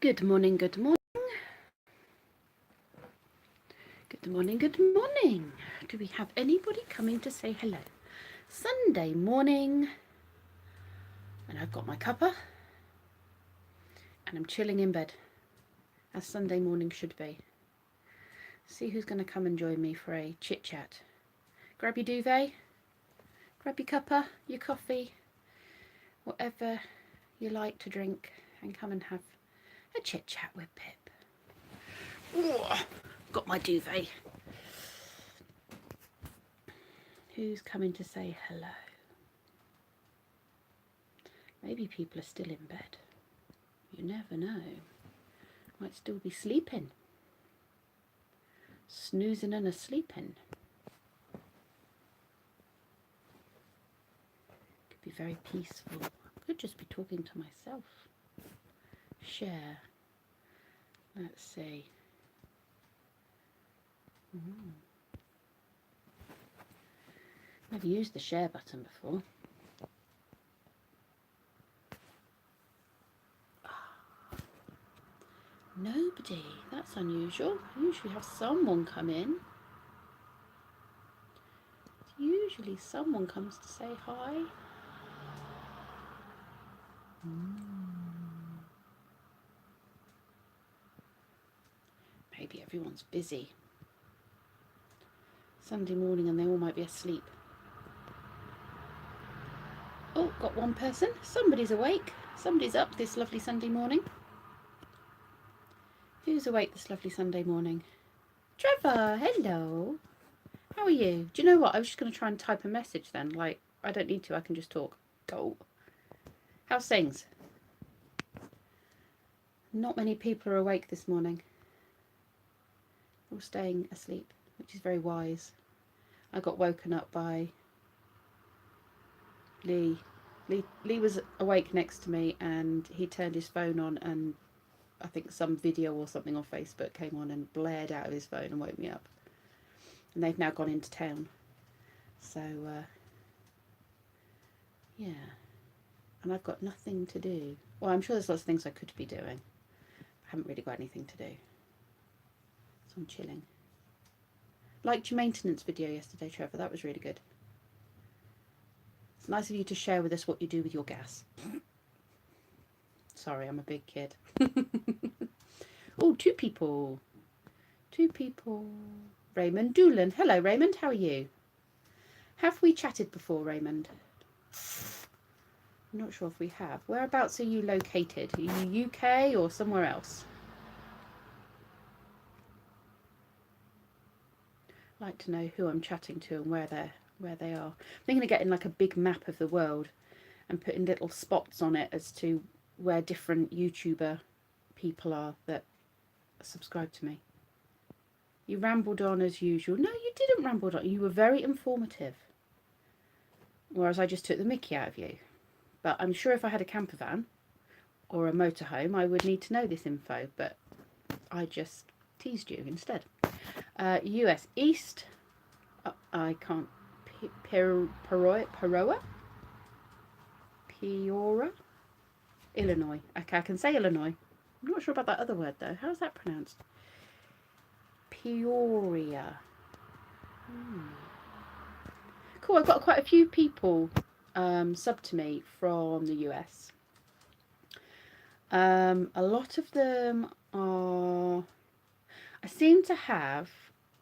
Good morning, good morning. Good morning, good morning. Do we have anybody coming to say hello? Sunday morning, and I've got my cuppa, and I'm chilling in bed, as Sunday morning should be. See who's going to come and join me for a chit chat. Grab your duvet, grab your cuppa, your coffee, whatever you like to drink, and come and have a chit chat with Pip. Ooh, got my duvet. Who's coming to say hello? Maybe people are still in bed. You never know. Might still be sleeping. Snoozing and a-sleeping. Could be very peaceful. Could just be talking to myself. Share. Let's see. Never used the share button before. Nobody. That's unusual. I usually have someone come in. Usually someone comes to say hi. Maybe everyone's busy. Sunday morning and they all might be asleep. Oh, got one person. Somebody's awake. Somebody's up this lovely Sunday morning. Who's awake this lovely Sunday morning? Trevor, hello. How are you? Do you know what? I was just going to try and type a message then. Like, I don't need to. I can just talk. Go. How's things? Not many people are awake this morning. All staying asleep, which is very wise. I got woken up by Lee. Lee was awake next to me and he turned his phone on and I think some video or something on Facebook came on and blared out of his phone and woke me up. And they've now gone into town. So, yeah. And I've got nothing to do. Well, I'm sure there's lots of things I could be doing. I haven't really got anything to do. So I'm chilling. Liked your maintenance video yesterday, Trevor. That was really good. It's nice of you to share with us what you do with your gas. Sorry, I'm a big kid. Oh, two people. Raymond Doolan. Hello, Raymond. How are you? Have we chatted before, Raymond? I'm not sure if we have. Whereabouts are you located? Are you UK or somewhere else? I'd like to know who I'm chatting to and where they are. I'm thinking of getting like a big map of the world and putting little spots on it as to where different YouTuber people are that subscribe to me. You rambled on as usual. No, you didn't ramble on. You were very informative. Whereas I just took the mickey out of you. But I'm sure if I had a camper van or a motorhome, I would need to know this info. But I just teased you instead. US East. I can't. Peoria? Illinois. Okay, I can say Illinois. I'm not sure about that other word though. How's that pronounced? Peoria. Cool, I've got quite a few people sub to me from the US. A lot of them are... I seem to have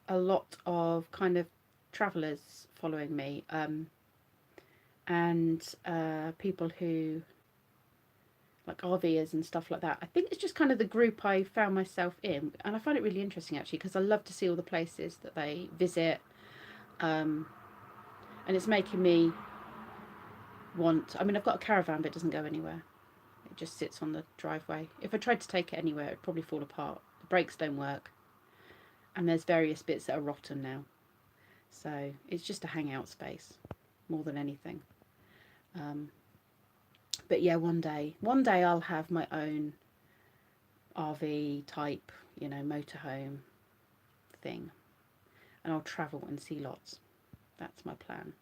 a lot of kind of travellers following me and people who... like RVers and stuff like that. I think it's just kind of the group I found myself in, and I find it really interesting actually because I love to see all the places that they visit, and it's making me want... I mean, I've got a caravan but it doesn't go anywhere. It just sits on the driveway. If I tried to take it anywhere, it'd probably fall apart. The brakes don't work, and there's various bits that are rotten now, so it's just a hangout space more than anything. But yeah, one day I'll have my own RV type, you know, motorhome thing, and I'll travel and see lots. That's my plan.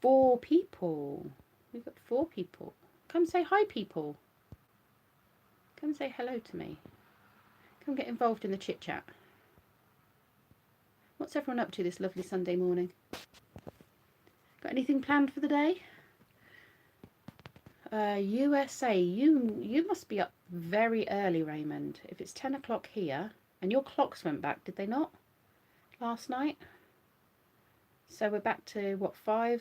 4 people. We've got 4 people. Come say hi, people. Come say hello to me. Come get involved in the chit chat. What's everyone up to this lovely Sunday morning? Got anything planned for the day? USA, you must be up very early, Raymond. If it's 10 o'clock here, and your clocks went back, did they not? Last night? So we're back to, what, 5-6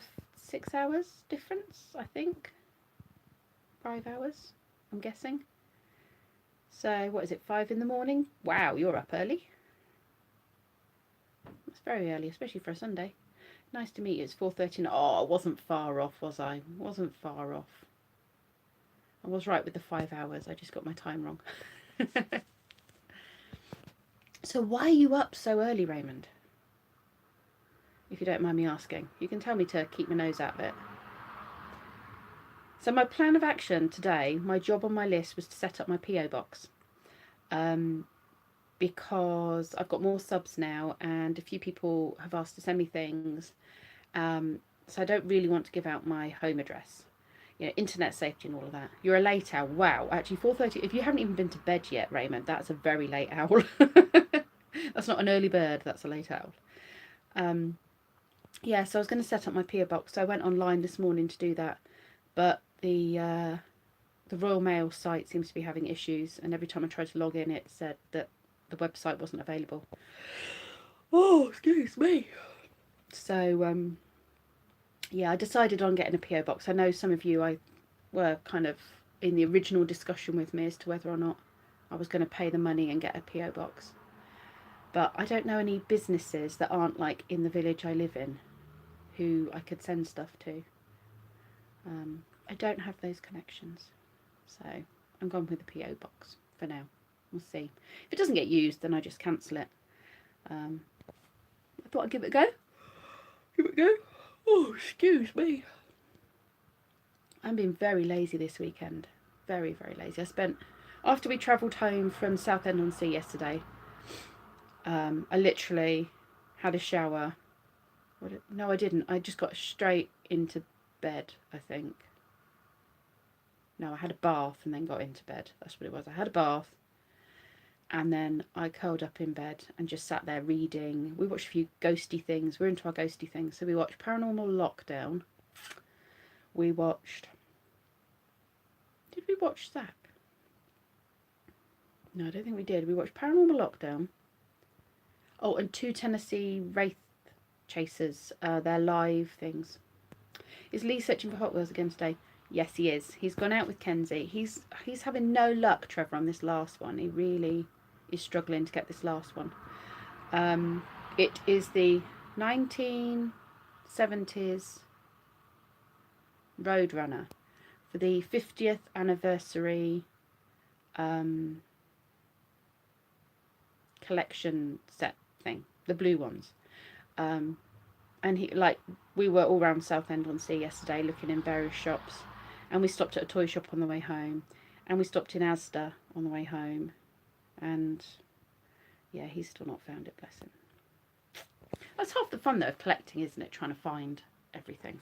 hours difference, I think? 5 hours, I'm guessing. So, what is it, 5 in the morning? Wow, you're up early. That's very early, especially for a Sunday. Nice to meet you. It's 4:30. Oh, I wasn't far off, was I? Wasn't far off. I was right with the 5 hours. I just got my time wrong. So why are you up so early, Raymond? If you don't mind me asking. You can tell me to keep my nose out of it. So my plan of action today, my job on my list was to set up my PO box. Because I've got more subs now and a few people have asked to send me things. So I don't really want to give out my home address. You know, internet safety and all of that. You're a late owl. Wow, actually 4:30. If you haven't even been to bed yet, Raymond, that's a very late owl. That's not an early bird, that's a late owl. Yeah, so I was going to set up my PO box. So I went online this morning to do that. But the Royal Mail site seems to be having issues. And every time I tried to log in, it said that the website wasn't available. Oh, excuse me. So, yeah, I decided on getting a PO box. I know some of you were kind of in the original discussion with me as to whether or not I was going to pay the money and get a PO box. But I don't know any businesses that aren't like in the village I live in who I could send stuff to. I don't have those connections. So I'm going with the PO box for now. We'll see. If it doesn't get used, then I just cancel it. I thought I'd give it a go. Give it a go. Oh, excuse me. I'm being very lazy this weekend. Very, very lazy. After we travelled home from Southend-on-Sea yesterday, I literally had a shower. No, I didn't. I just got straight into bed, I think. No, I had a bath and then got into bed. That's what it was. I had a bath and then I curled up in bed and just sat there reading. We watched a few ghosty things. We're into our ghosty things. So we watched Paranormal Lockdown. We watched... Did we watch Zack? No, I don't think we did. We watched Paranormal Lockdown. Oh, and 2 Tennessee Wraith Chasers. They're live things. Is Lee searching for Hot Wheels again today? Yes, he is. He's gone out with Kenzie. He's having no luck, Trevor, on this last one. He really is struggling to get this last one. It is the 1970s Roadrunner for the 50th anniversary collection set thing, the blue ones. And we were all around Southend-on-Sea yesterday looking in various shops, and we stopped at a toy shop on the way home, and we stopped in Asda on the way home, and yeah, he's still not found it, bless him. That's half the fun though of collecting, isn't it, trying to find everything,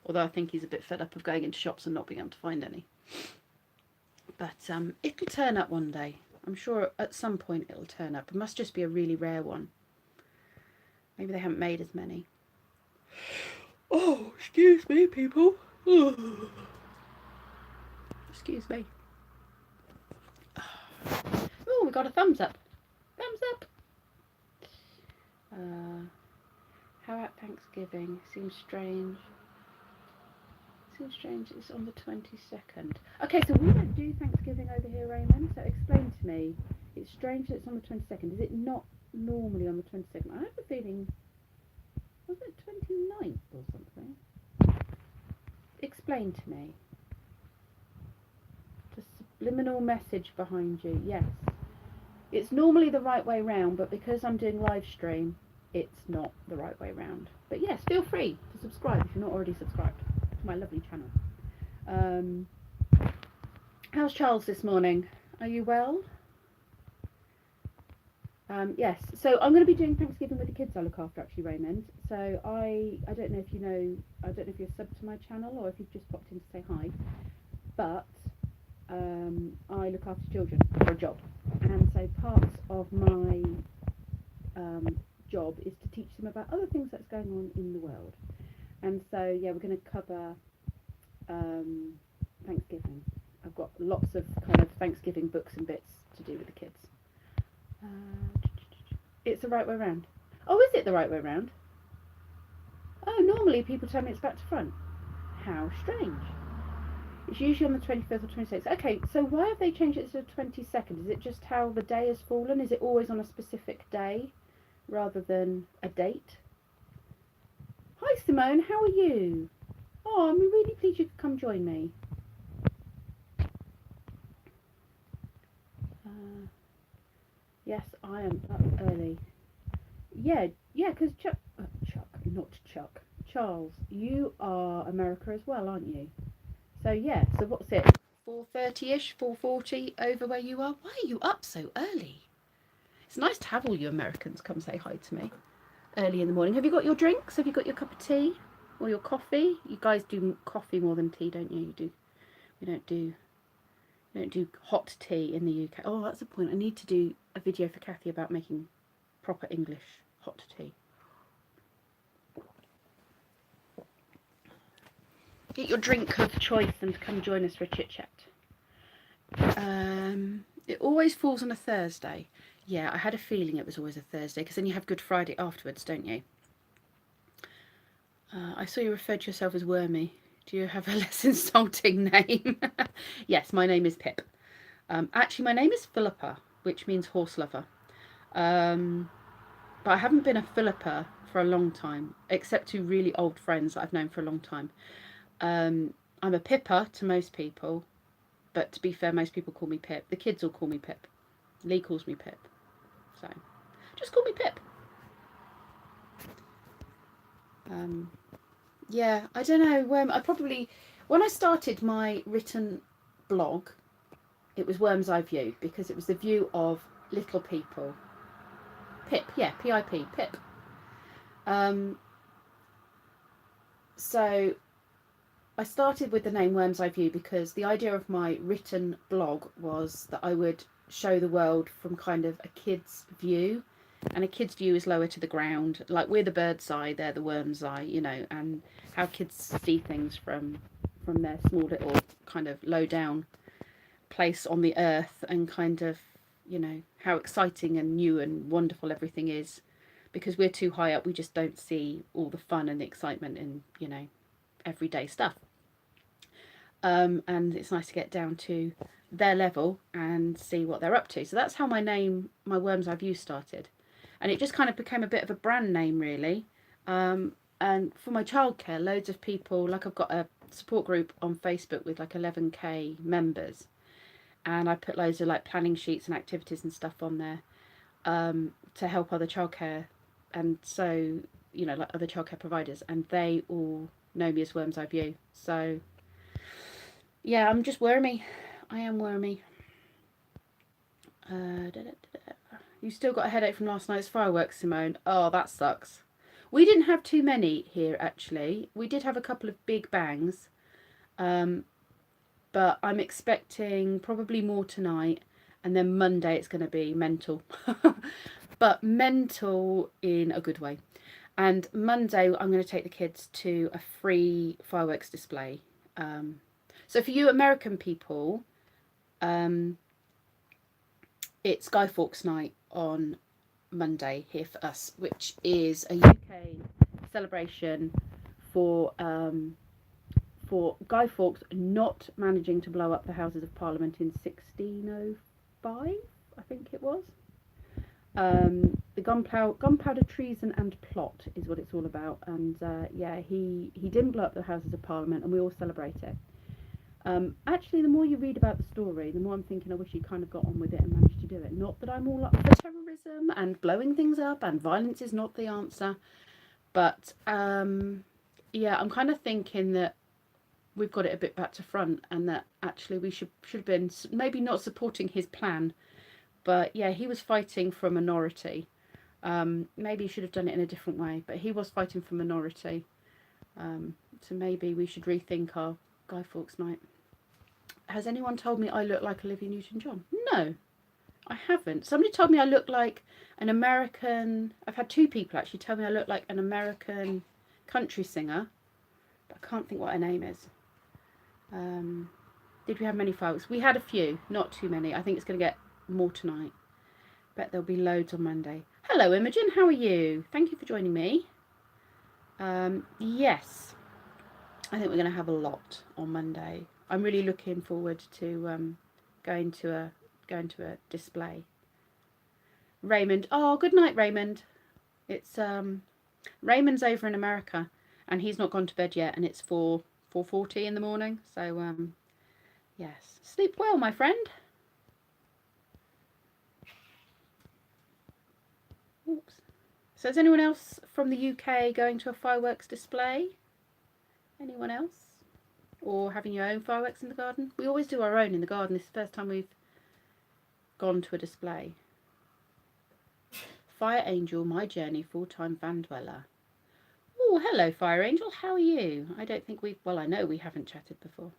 although I think he's a bit fed up of going into shops and not being able to find any. But it'll turn up one day. I'm sure at some point it'll turn up. It must just be a really rare one. Maybe they haven't made as many. Oh, excuse me, people. Oh. Excuse me. Oh, we got a thumbs up. Thumbs up. How about Thanksgiving? Seems strange. Seems strange it's on the 22nd. Okay, so we don't do Thanksgiving over here, Raymond. So explain to me. It's strange that it's on the 22nd. Is it not normally on the 22nd? I have a feeling... Was it 29th or something? Explain to me. The subliminal message behind you. Yes. It's normally the right way round, but because I'm doing live stream, it's not the right way round. But yes, feel free to subscribe if you're not already subscribed to my lovely channel. How's Charles this morning? Are you well? Yes, so I'm going to be doing Thanksgiving with the kids I look after, actually, Raymond. So I don't know if you know, I don't know if you're subbed to my channel or if you've just popped in to say hi, but I look after children for a job, and so parts of my job is to teach them about other things that's going on in the world. And so yeah, we're going to cover Thanksgiving. I've got lots of kind of Thanksgiving books and bits to do with the kids. It's the right way round. Oh, is it the right way round? Oh, normally people tell me it's back to front. How strange. It's usually on the 25th or 26th. Okay, so why have they changed it to the 22nd? Is it just how the day has fallen? Is it always on a specific day rather than a date? Hi Simone, how are you? Oh, I'm really pleased you could come join me. Yes, I am up early. Yeah, because Charles, you are America as well, aren't you? So yeah, so what's it? 4:30ish, 4:40 over where you are. Why are you up so early? It's nice to have all you Americans come say hi to me early in the morning. Have you got your drinks? Have you got your cup of tea or your coffee? You guys do coffee more than tea, don't you? You do. We don't do. We don't do hot tea in the UK. Oh, that's a point. I need to do a video for Kathy about making proper English hot tea. Get your drink of choice and come join us for a chit chat. It always falls on a Thursday. Yeah, I had a feeling it was always a Thursday because then you have Good Friday afterwards, don't you? I saw you referred to yourself as Wormy. Do you have a less insulting name? Yes, my name is Pip. Actually, my name is Philippa, which means horse lover. But I haven't been a Philippa for a long time, except to really old friends that I've known for a long time. I'm a Pippa to most people, but to be fair, most people call me Pip. The kids all call me Pip. Lee calls me Pip. So, just call me Pip. Yeah, I don't know. When I started my written blog, it was Worm's Eye View because it was the view of little people. Pip, yeah, P-I-P, Pip. So I started with the name Worm's Eye View because the idea of my written blog was that I would show the world from kind of a kid's view, and a kid's view is lower to the ground. Like we're the bird's eye, they're the worm's eye, you know, and how kids see things from their small little kind of low down place on the earth, and kind of, you know, how exciting and new and wonderful everything is. Because we're too high up, we just don't see all the fun and the excitement and, you know, everyday stuff. And it's nice to get down to their level and see what they're up to. So that's how my name, my Worm's Eye View, started. And it just kind of became a bit of a brand name, really. And for my childcare, loads of people, like I've got a support group on Facebook with like 11k members. And I put loads of like planning sheets and activities and stuff on there to help other childcare. And so, you know, like other childcare providers. And they all know me as Worm's Eye View. So yeah, I'm just wormy. I am wormy. You still got a headache from last night's fireworks, Simone? Oh, that sucks. We didn't have too many here, actually. We did have a couple of big bangs. But I'm expecting probably more tonight. And then Monday it's going to be mental. But mental in a good way. And Monday I'm going to take the kids to a free fireworks display. So for you American people, it's Guy Fawkes Night on Monday here for us, which is a UK celebration for Guy Fawkes not managing to blow up the Houses of Parliament in 1605, I think it was. The gunpowder treason and plot is what it's all about, and yeah, he didn't blow up the Houses of Parliament, and we all celebrate it. Actually, the more you read about the story, the more I'm thinking I wish he kind of got on with it and managed to do it. Not that I'm all up for terrorism and blowing things up, and violence is not the answer, but yeah, I'm kind of thinking that we've got it a bit back to front, and that actually we should have been maybe not supporting his plan, but yeah, he was fighting for a minority. Maybe he should have done it in a different way, but he was fighting for minority. So maybe we should rethink our Guy Fawkes Night. has anyone told me I look like Olivia Newton-John? No, I haven't. Somebody told me I look like an American... I've had 2 people actually tell me I look like an American country singer, but I can't think what her name is. Did we have many fireworks? We had a few, not too many. I think it's going to get more tonight. Bet there'll be loads on Monday. Hello Imogen, how are you? Thank you for joining me. Yes, I think we're going to have a lot on Monday. I'm really looking forward to going to a display. Raymond, oh good night Raymond. It's Raymond's over in America and he's not gone to bed yet, and it's 4:40 in the morning. So yes, sleep well my friend. Oops. So is anyone else from the UK going to a fireworks display? Anyone else? Or having your own fireworks in the garden? We always do our own in the garden. This is the first time we've gone to a display. Fire Angel, my journey, full-time van dweller. Oh, hello Fire Angel, how are you? I don't think we've, well I know we haven't chatted before.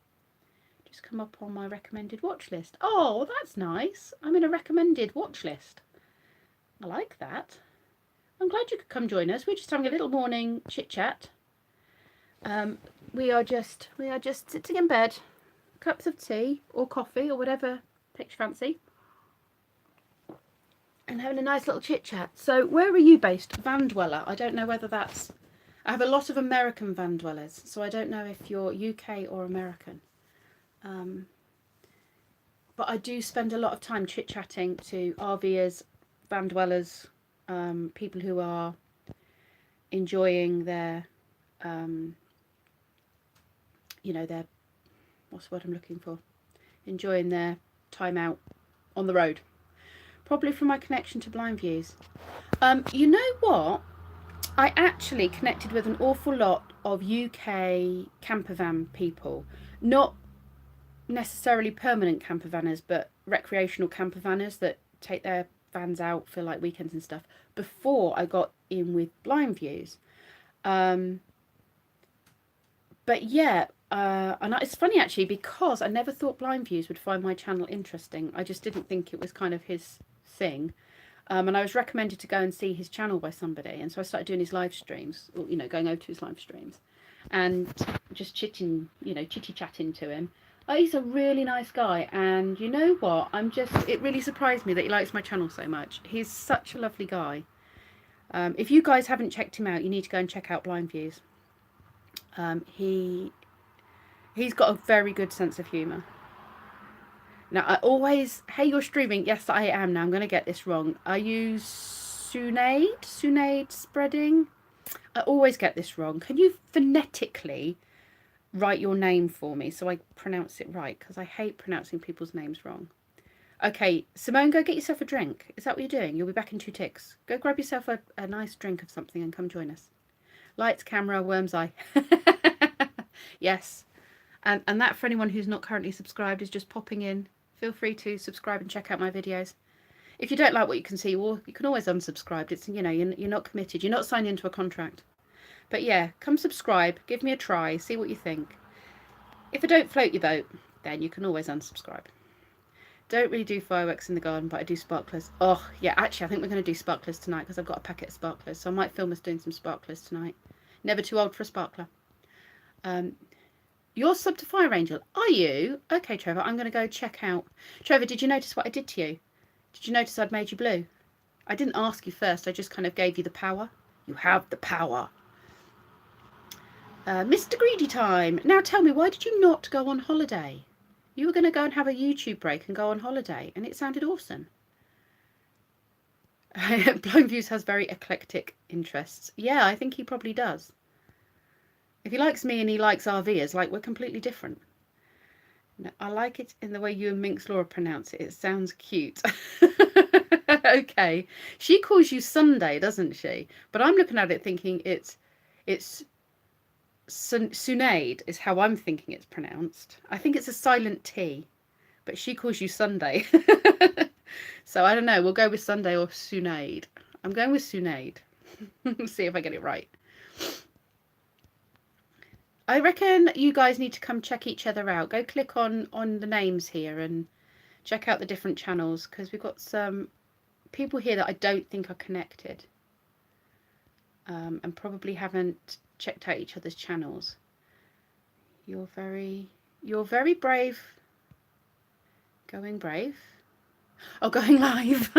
Just come up on my recommended watch list. Oh, that's nice. I'm in a recommended watch list. I like that. I'm glad you could come join us. We're just having a little morning chit chat. We are just sitting in bed, cups of tea or coffee or whatever takes your fancy, and having a nice little chit chat. So where are you based? Van dweller. I don't know whether that's... I have a lot of American van dwellers, so I don't know if you're UK or American. But I do spend a lot of time chit chatting to RVers, van dwellers, people who are enjoying their you know, their, what's the word I'm looking for? Enjoying their time out on the road. Probably from my connection to Blind Views. You know what? I actually connected with an awful lot of UK camper van people. Not necessarily permanent camper vanners, but recreational camper vanners that take their vans out for like weekends and stuff, before I got in with Blind Views. But yeah, and it's funny actually, because I never thought Blind Views would find my channel interesting. I just didn't think it was kind of his thing. And I was recommended to go and see his channel by somebody, and so I started doing his live streams, or, you know, going over to his live streams and just chitty chatting to him. Oh, he's a really nice guy, and you know what, it really surprised me that he likes my channel so much. He's such a lovely guy. If you guys haven't checked him out, you need to go and check out Blind Views. He's got a very good sense of humour. Now, I always... Hey, you're streaming. Yes, I am. Now, I'm going to get this wrong. Are you Sunaid? Sunaid Spreading? I always get this wrong. Can you phonetically write your name for me so I pronounce it right? Because I hate pronouncing people's names wrong. Okay, Simone, go get yourself a drink. Is that what you're doing? You'll be back in 2 ticks. Go grab yourself a nice drink of something and come join us. Lights, camera, worm's eye. Yes. And that, for anyone who's not currently subscribed, is just popping in. Feel free to subscribe and check out my videos. If you don't like what you can see, well, you can always unsubscribe. It's, you know, you're not committed. You're not signed into a contract. But yeah, come subscribe. Give me a try. See what you think. If I don't float your boat, then you can always unsubscribe. Don't really do fireworks in the garden, but I do sparklers. Oh, yeah, actually, I think we're going to do sparklers tonight because I've got a packet of sparklers. So I might film us doing some sparklers tonight. Never too old for a sparkler. You're sub to Fire Angel, are you? Okay, Trevor, I'm going to go check out. Trevor, did you notice what I did to you? Did you notice I'd made you blue? I didn't ask you first, I just kind of gave you the power. You have the power. Mr. Greedy Time, now tell me, why did you not go on holiday? You were going to go and have a YouTube break and go on holiday, and it sounded awesome. Blind Views has very eclectic interests. Yeah, I think he probably does. If he likes me and he likes RVers, like, we're completely different. No, I like it in the way you and Minx Laura pronounce it. It sounds cute. Okay. She calls you Sunday, doesn't she? But I'm looking at it thinking it's Sunaid is how I'm thinking it's pronounced. I think it's a silent T, but she calls you Sunday. So I don't know. We'll go with Sunday or Sunaid. I'm going with Sunaid. See if I get it right. I reckon you guys need to come check each other out. Go click on the names here and check out the different channels, because we've got some people here that I don't think are connected, and probably haven't checked out each other's channels. You're very brave. Going brave. Oh, going live.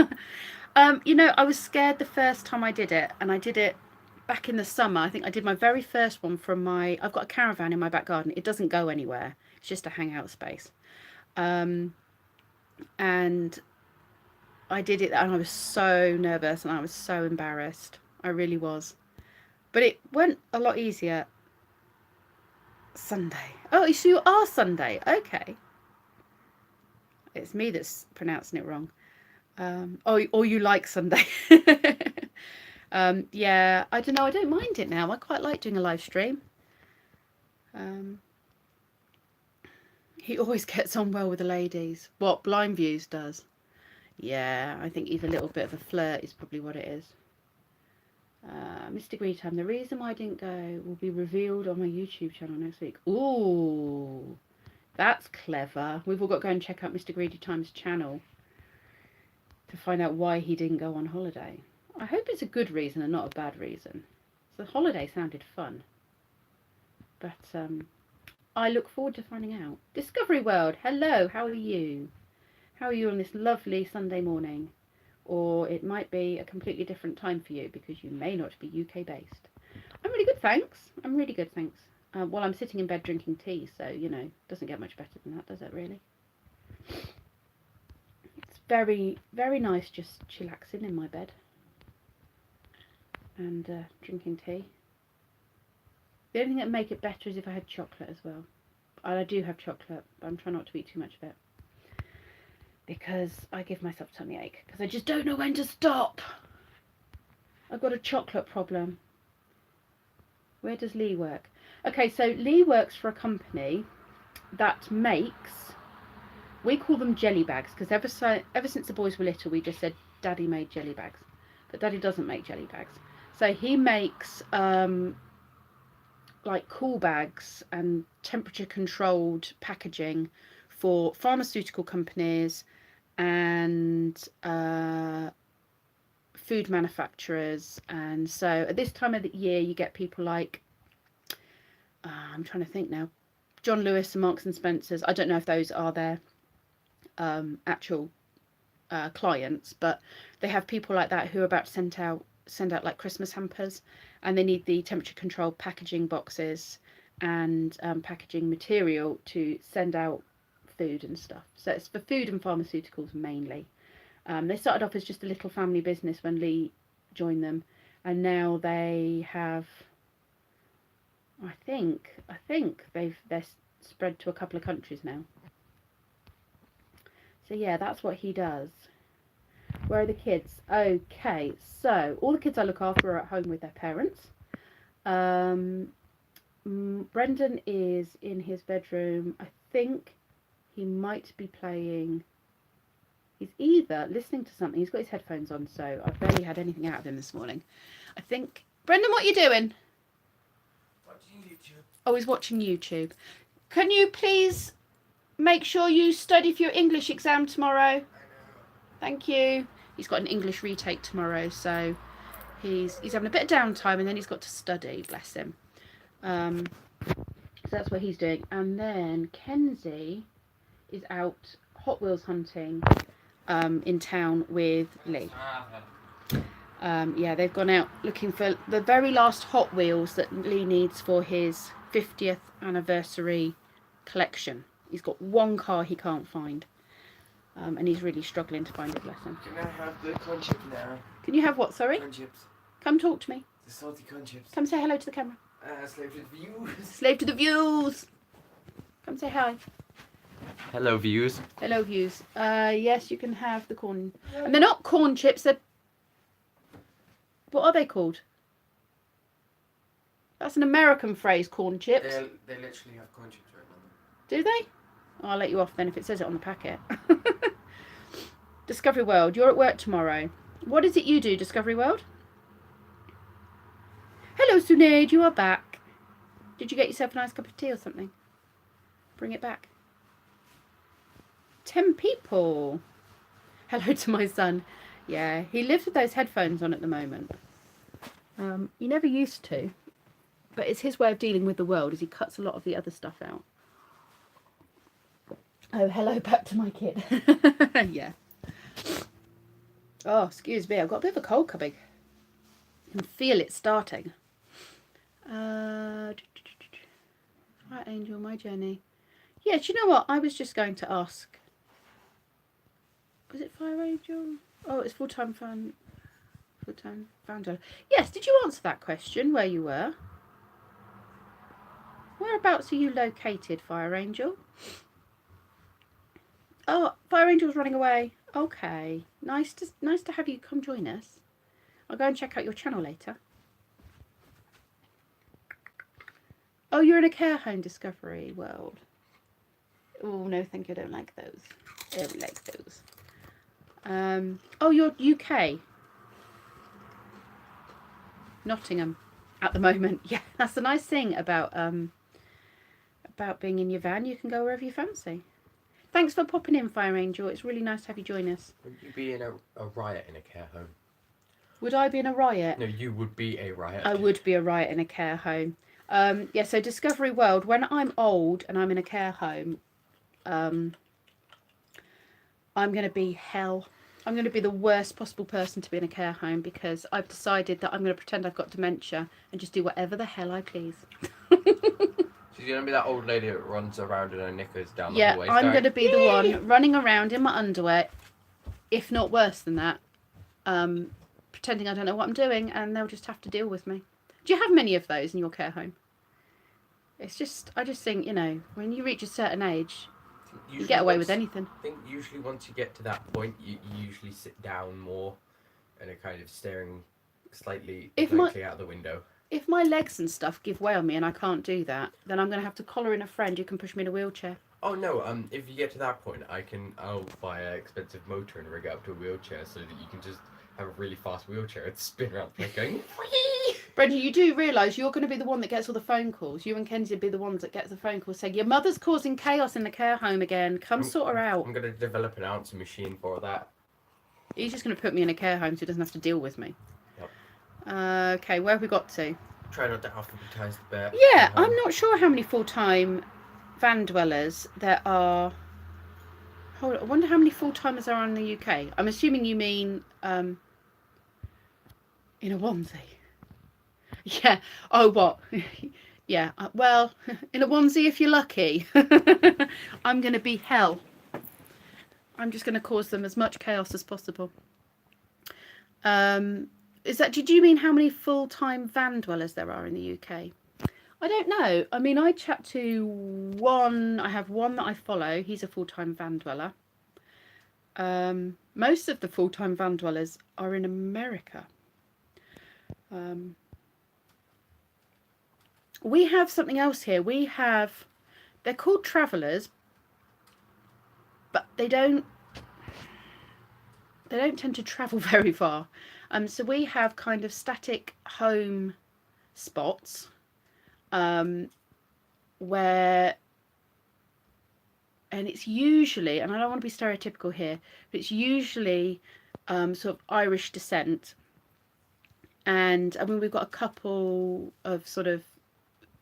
You know, I was scared the first time I did it, and I did it back in the summer. I think I did my very first one from I've got a caravan in my back garden. It doesn't go anywhere. It's just a hangout space. And I did it, and I was so nervous and I was so embarrassed. I really was. But it went a lot easier Sunday. Oh, so you are Sunday. Okay. It's me that's pronouncing it wrong. Or you like Sunday. Yeah, I don't know. I don't mind it now. I quite like doing a live stream. He always gets on well with the ladies. What, Blind Views does? Yeah, I think he's a little bit of a flirt is probably what it is. Mr. Greetime, the reason why I didn't go will be revealed on my YouTube channel next week. Ooh, that's clever. We've all got to go and check out Mr. Greedy Time's channel to find out why he didn't go on holiday. I hope it's a good reason and not a bad reason. The holiday sounded fun. But I look forward to finding out. Discovery World, hello, how are you? How are you on this lovely Sunday morning? Or it might be a completely different time for you because you may not be UK based. I'm really good, thanks. I'm really good, thanks. Well, I'm sitting in bed drinking tea, so, you know, doesn't get much better than that, does it really? It's very, very nice just chillaxing in my bed and drinking tea. The only thing that would make it better is if I had chocolate as well. And I do have chocolate, but I'm trying not to eat too much of it, because I give myself tummy ache because I just don't know when to stop. I've got a chocolate problem. Where does Lee work? Okay, so Lee works for a company that makes, we call them jelly bags, because ever since the boys were little we just said Daddy made jelly bags, but Daddy doesn't make jelly bags. So he makes like cool bags and temperature controlled packaging for pharmaceutical companies and food manufacturers. And so at this time of the year you get people like I'm trying to think now, John Lewis and Marks and Spencer's. I don't know if those are their actual clients, but they have people like that who are about to send out like Christmas hampers, and they need the temperature controlled packaging boxes and packaging material to send out food and stuff. So it's for food and pharmaceuticals mainly. They started off as just a little family business when Lee joined them, and now they have, I think they're spread to a couple of countries now. So yeah, that's what he does. Where are the kids? Okay, so all the kids I look after are at home with their parents. Brendan is in his bedroom. I think he might be playing. He's either listening to something. He's got his headphones on, so I've barely had anything out of him this morning. I think. Brendan, what are you doing? Watching YouTube. Oh, he's watching YouTube. Can you please make sure you study for your English exam tomorrow? I know. Thank you. He's got an English retake tomorrow, so he's having a bit of downtime, and then he's got to study. Bless him. So that's what he's doing. And then Kenzie is out Hot Wheels hunting in town with Lee. Yeah, they've gone out looking for the very last Hot Wheels that Lee needs for his 50th anniversary collection. He's got one car he can't find. And he's really struggling to find his lesson. Can I have the corn chips now? Can you have what, sorry? Corn chips. Come talk to me. The salty corn chips. Come say hello to the camera. Slave to the views. Slave to the views. Come say hi. Hello, views. Hello, views. Yes, you can have the corn. And they're not corn chips, they're... What are they called? That's an American phrase, corn chips. They literally have corn chips right on them. Do they? I'll let you off then if it says it on the packet. Discovery World, you're at work tomorrow. What is it you do, Discovery World? Hello, Sunaid, you are back. Did you get yourself a nice cup of tea or something? Bring it back. 10 people. Hello to my son. Yeah, he lives with those headphones on at the moment. He never used to, but it's his way of dealing with the world, as he cuts a lot of the other stuff out. Oh, hello back to my kid. Yeah. Oh, excuse me, I've got a bit of a cold coming. I can feel it starting. Right, Angel, my journey. Yeah, do you know what? I was just going to ask. Was it Fire Angel? Oh, it's full-time fan. Full-time founder. Yes, did you answer that question where you were? Whereabouts are you located, Fire Angel? Oh, Fire Angel's running away. Okay. Nice to have you come join us. I'll go and check out your channel later. Oh, you're in a care home discovery world. Oh, no, thank you. I don't like those. I don't like those. Oh, you're UK. Nottingham at the moment. Yeah, that's the nice thing about being in your van. You can go wherever you fancy. Thanks for popping in, Fire Angel. It's really nice to have you join us. Would you be in a riot in a care home? Would I be in a riot? No, you would be a riot. I would be a riot in a care home. Yeah, so Discovery World, when I'm old and I'm in a care home, I'm going to be hell. I'm going to be the worst possible person to be in a care home because I've decided that I'm going to pretend I've got dementia and just do whatever the hell I please. She's going to be that old lady that runs around in her knickers down the Yeah, hallway. I'm going to be the one running around in my underwear, if not worse than that, pretending I don't know what I'm doing, and they'll just have to deal with me. Do you have many of those in your care home? It's just, I just think, you know, when you reach a certain age, you get away with anything. I think usually once you get to that point, you usually sit down more and are kind of staring slightly blankly out the window. If my legs and stuff give way on me and I can't do that, then I'm going to have to collar in a friend who can push me in a wheelchair. Oh no, if you get to that point, I'll buy an expensive motor and rig it up to a wheelchair so that you can just have a really fast wheelchair and spin around like going, whee! Brenda, you do realise you're going to be the one that gets all the phone calls. You and Kenzie will be the ones that gets the phone calls saying, your mother's causing chaos in the care home again. Come sort her out. I'm going to develop an answer machine for that. He's just going to put me in a care home so he doesn't have to deal with me. Yep. Okay, where have we got to? Try not to alphabetise the bear. Yeah, I'm not sure how many full-time van dwellers there are. Hold on, I wonder how many full-timers there are in the UK. I'm assuming you mean in a onesie. Yeah. Oh, what? Yeah. Well, in a onesie if you're lucky. I'm going to be hell. I'm just going to cause them as much chaos as possible. Did you mean how many full-time van dwellers there are in the UK? I don't know. I mean, I chat to one. I have one that I follow. He's a full-time van dweller. Most of the full-time van dwellers are in America. We have something else here. They're called travellers, but they don't tend to travel very far. So we have kind of static home spots where, and it's usually, and I don't want to be stereotypical here, but it's usually sort of Irish descent. And I mean, we've got a couple of sort of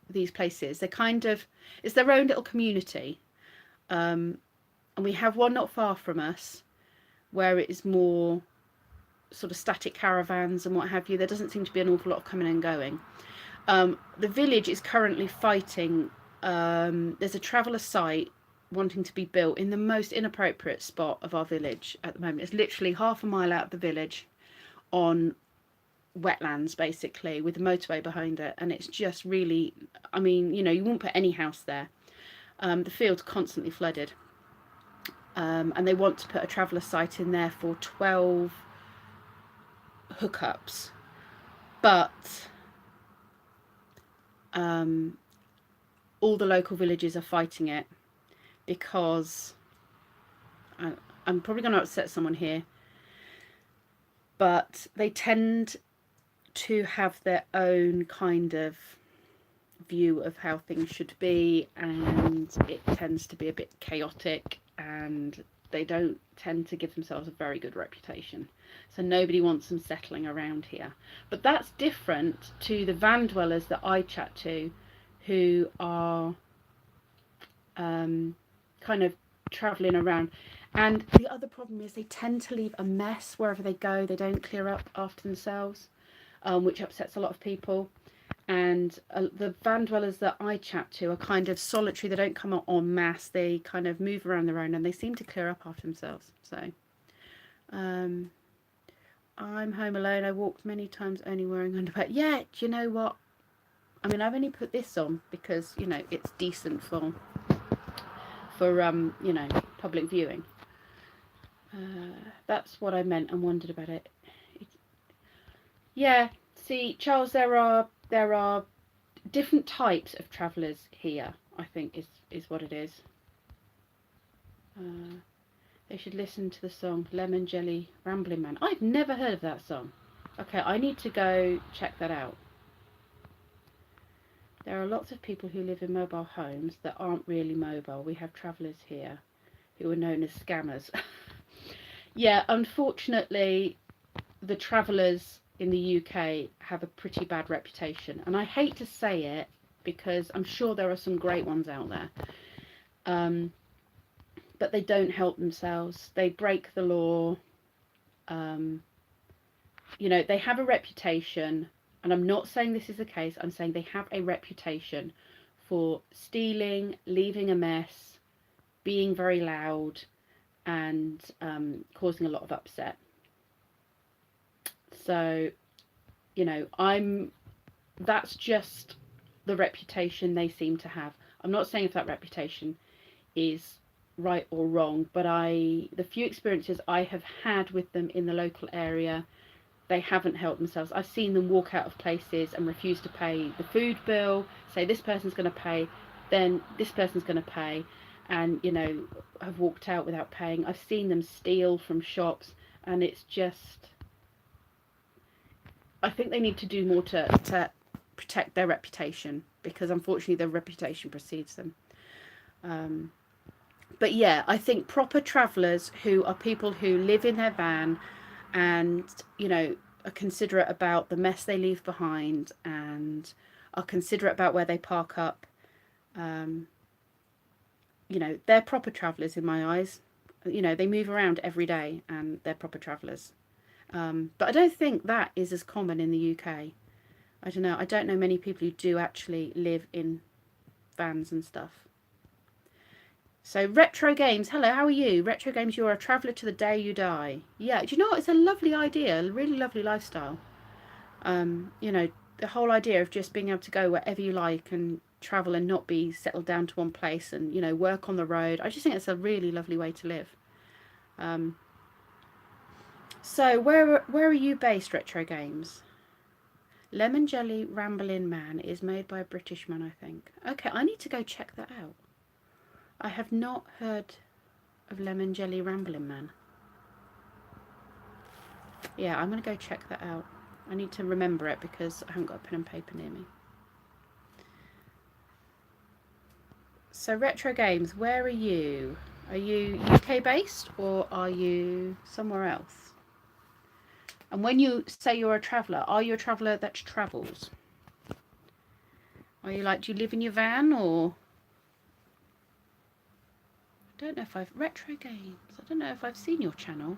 these places. They're kind of, it's their own little community. And we have one not far from us where it is more sort of static caravans and what have you. There doesn't seem to be an awful lot of coming and going. The village is currently fighting. There's a traveller site wanting to be built in the most inappropriate spot of our village at the moment. It's literally half a mile out of the village on wetlands, basically, with the motorway behind it, and it's just really, I mean, you know, you wouldn't put any house there. The field's constantly flooded, and they want to put a traveller site in there for 12 hookups, but all the local villages are fighting it because I'm probably going to upset someone here, but they tend to have their own kind of view of how things should be, and it tends to be a bit chaotic, and they don't tend to give themselves a very good reputation. So nobody wants them settling around here. But that's different to the van dwellers that I chat to, who are kind of travelling around. And the other problem is they tend to leave a mess wherever they go. They don't clear up after themselves, which upsets a lot of people. And the van dwellers that I chat to are kind of solitary. They don't come out en masse. They kind of move around their own, and they seem to clear up after themselves. So I'm home alone. I walked many times only wearing underwear. Yeah, do you know what? I mean, I've only put this on because, you know, it's decent for you know, public viewing. That's what I meant and wondered about it. Yeah, see, Charles, there are different types of travellers here, I think is what it is. They should listen to the song Lemon Jelly Rambling Man. I've never heard of that song. Okay, I need to go check that out. There are lots of people who live in mobile homes that aren't really mobile. We have travellers here who are known as scammers. Yeah, unfortunately, the travellers in the UK have a pretty bad reputation. And I hate to say it because I'm sure there are some great ones out there. But they don't help themselves. They break the law. You know, they have a reputation. And I'm not saying this is the case. I'm saying they have a reputation for stealing, leaving a mess, being very loud, and causing a lot of upset. So, you know, that's just the reputation they seem to have. I'm not saying if that reputation is right or wrong, but the few experiences I have had with them in the local area, they haven't helped themselves. I've seen them walk out of places and refuse to pay the food bill, say this person's going to pay, then this person's going to pay, and, you know, have walked out without paying. I've seen them steal from shops, and it's just, I think they need to do more to protect their reputation, because unfortunately their reputation precedes them. But yeah, I think proper travellers who are people who live in their van and, you know, are considerate about the mess they leave behind and are considerate about where they park up, you know, they're proper travellers in my eyes. You know, they move around every day and they're proper travellers. But I don't think that is as common in the UK. I don't know. I don't know many people who do actually live in vans and stuff. So Retro Games, hello, how are you? Retro Games, you're a traveller to the day you die. Yeah, do you know what? It's a lovely idea, a really lovely lifestyle. You know, the whole idea of just being able to go wherever you like and travel and not be settled down to one place and, you know, work on the road. I just think it's a really lovely way to live. So where are you based, Retro Games? Lemon Jelly Rambling Man is made by a British man, I think. Okay, I need to go check that out. I have not heard of Lemon Jelly Rambling Man. Yeah, I'm going to go check that out. I need to remember it because I haven't got a pen and paper near me. So Retro Games, where are you? Are you UK based or are you somewhere else? And when you say you're a traveller, are you a traveller that travels? Are you like, do you live in your van or... I don't know if I've... Retro Games, I don't know if I've seen your channel.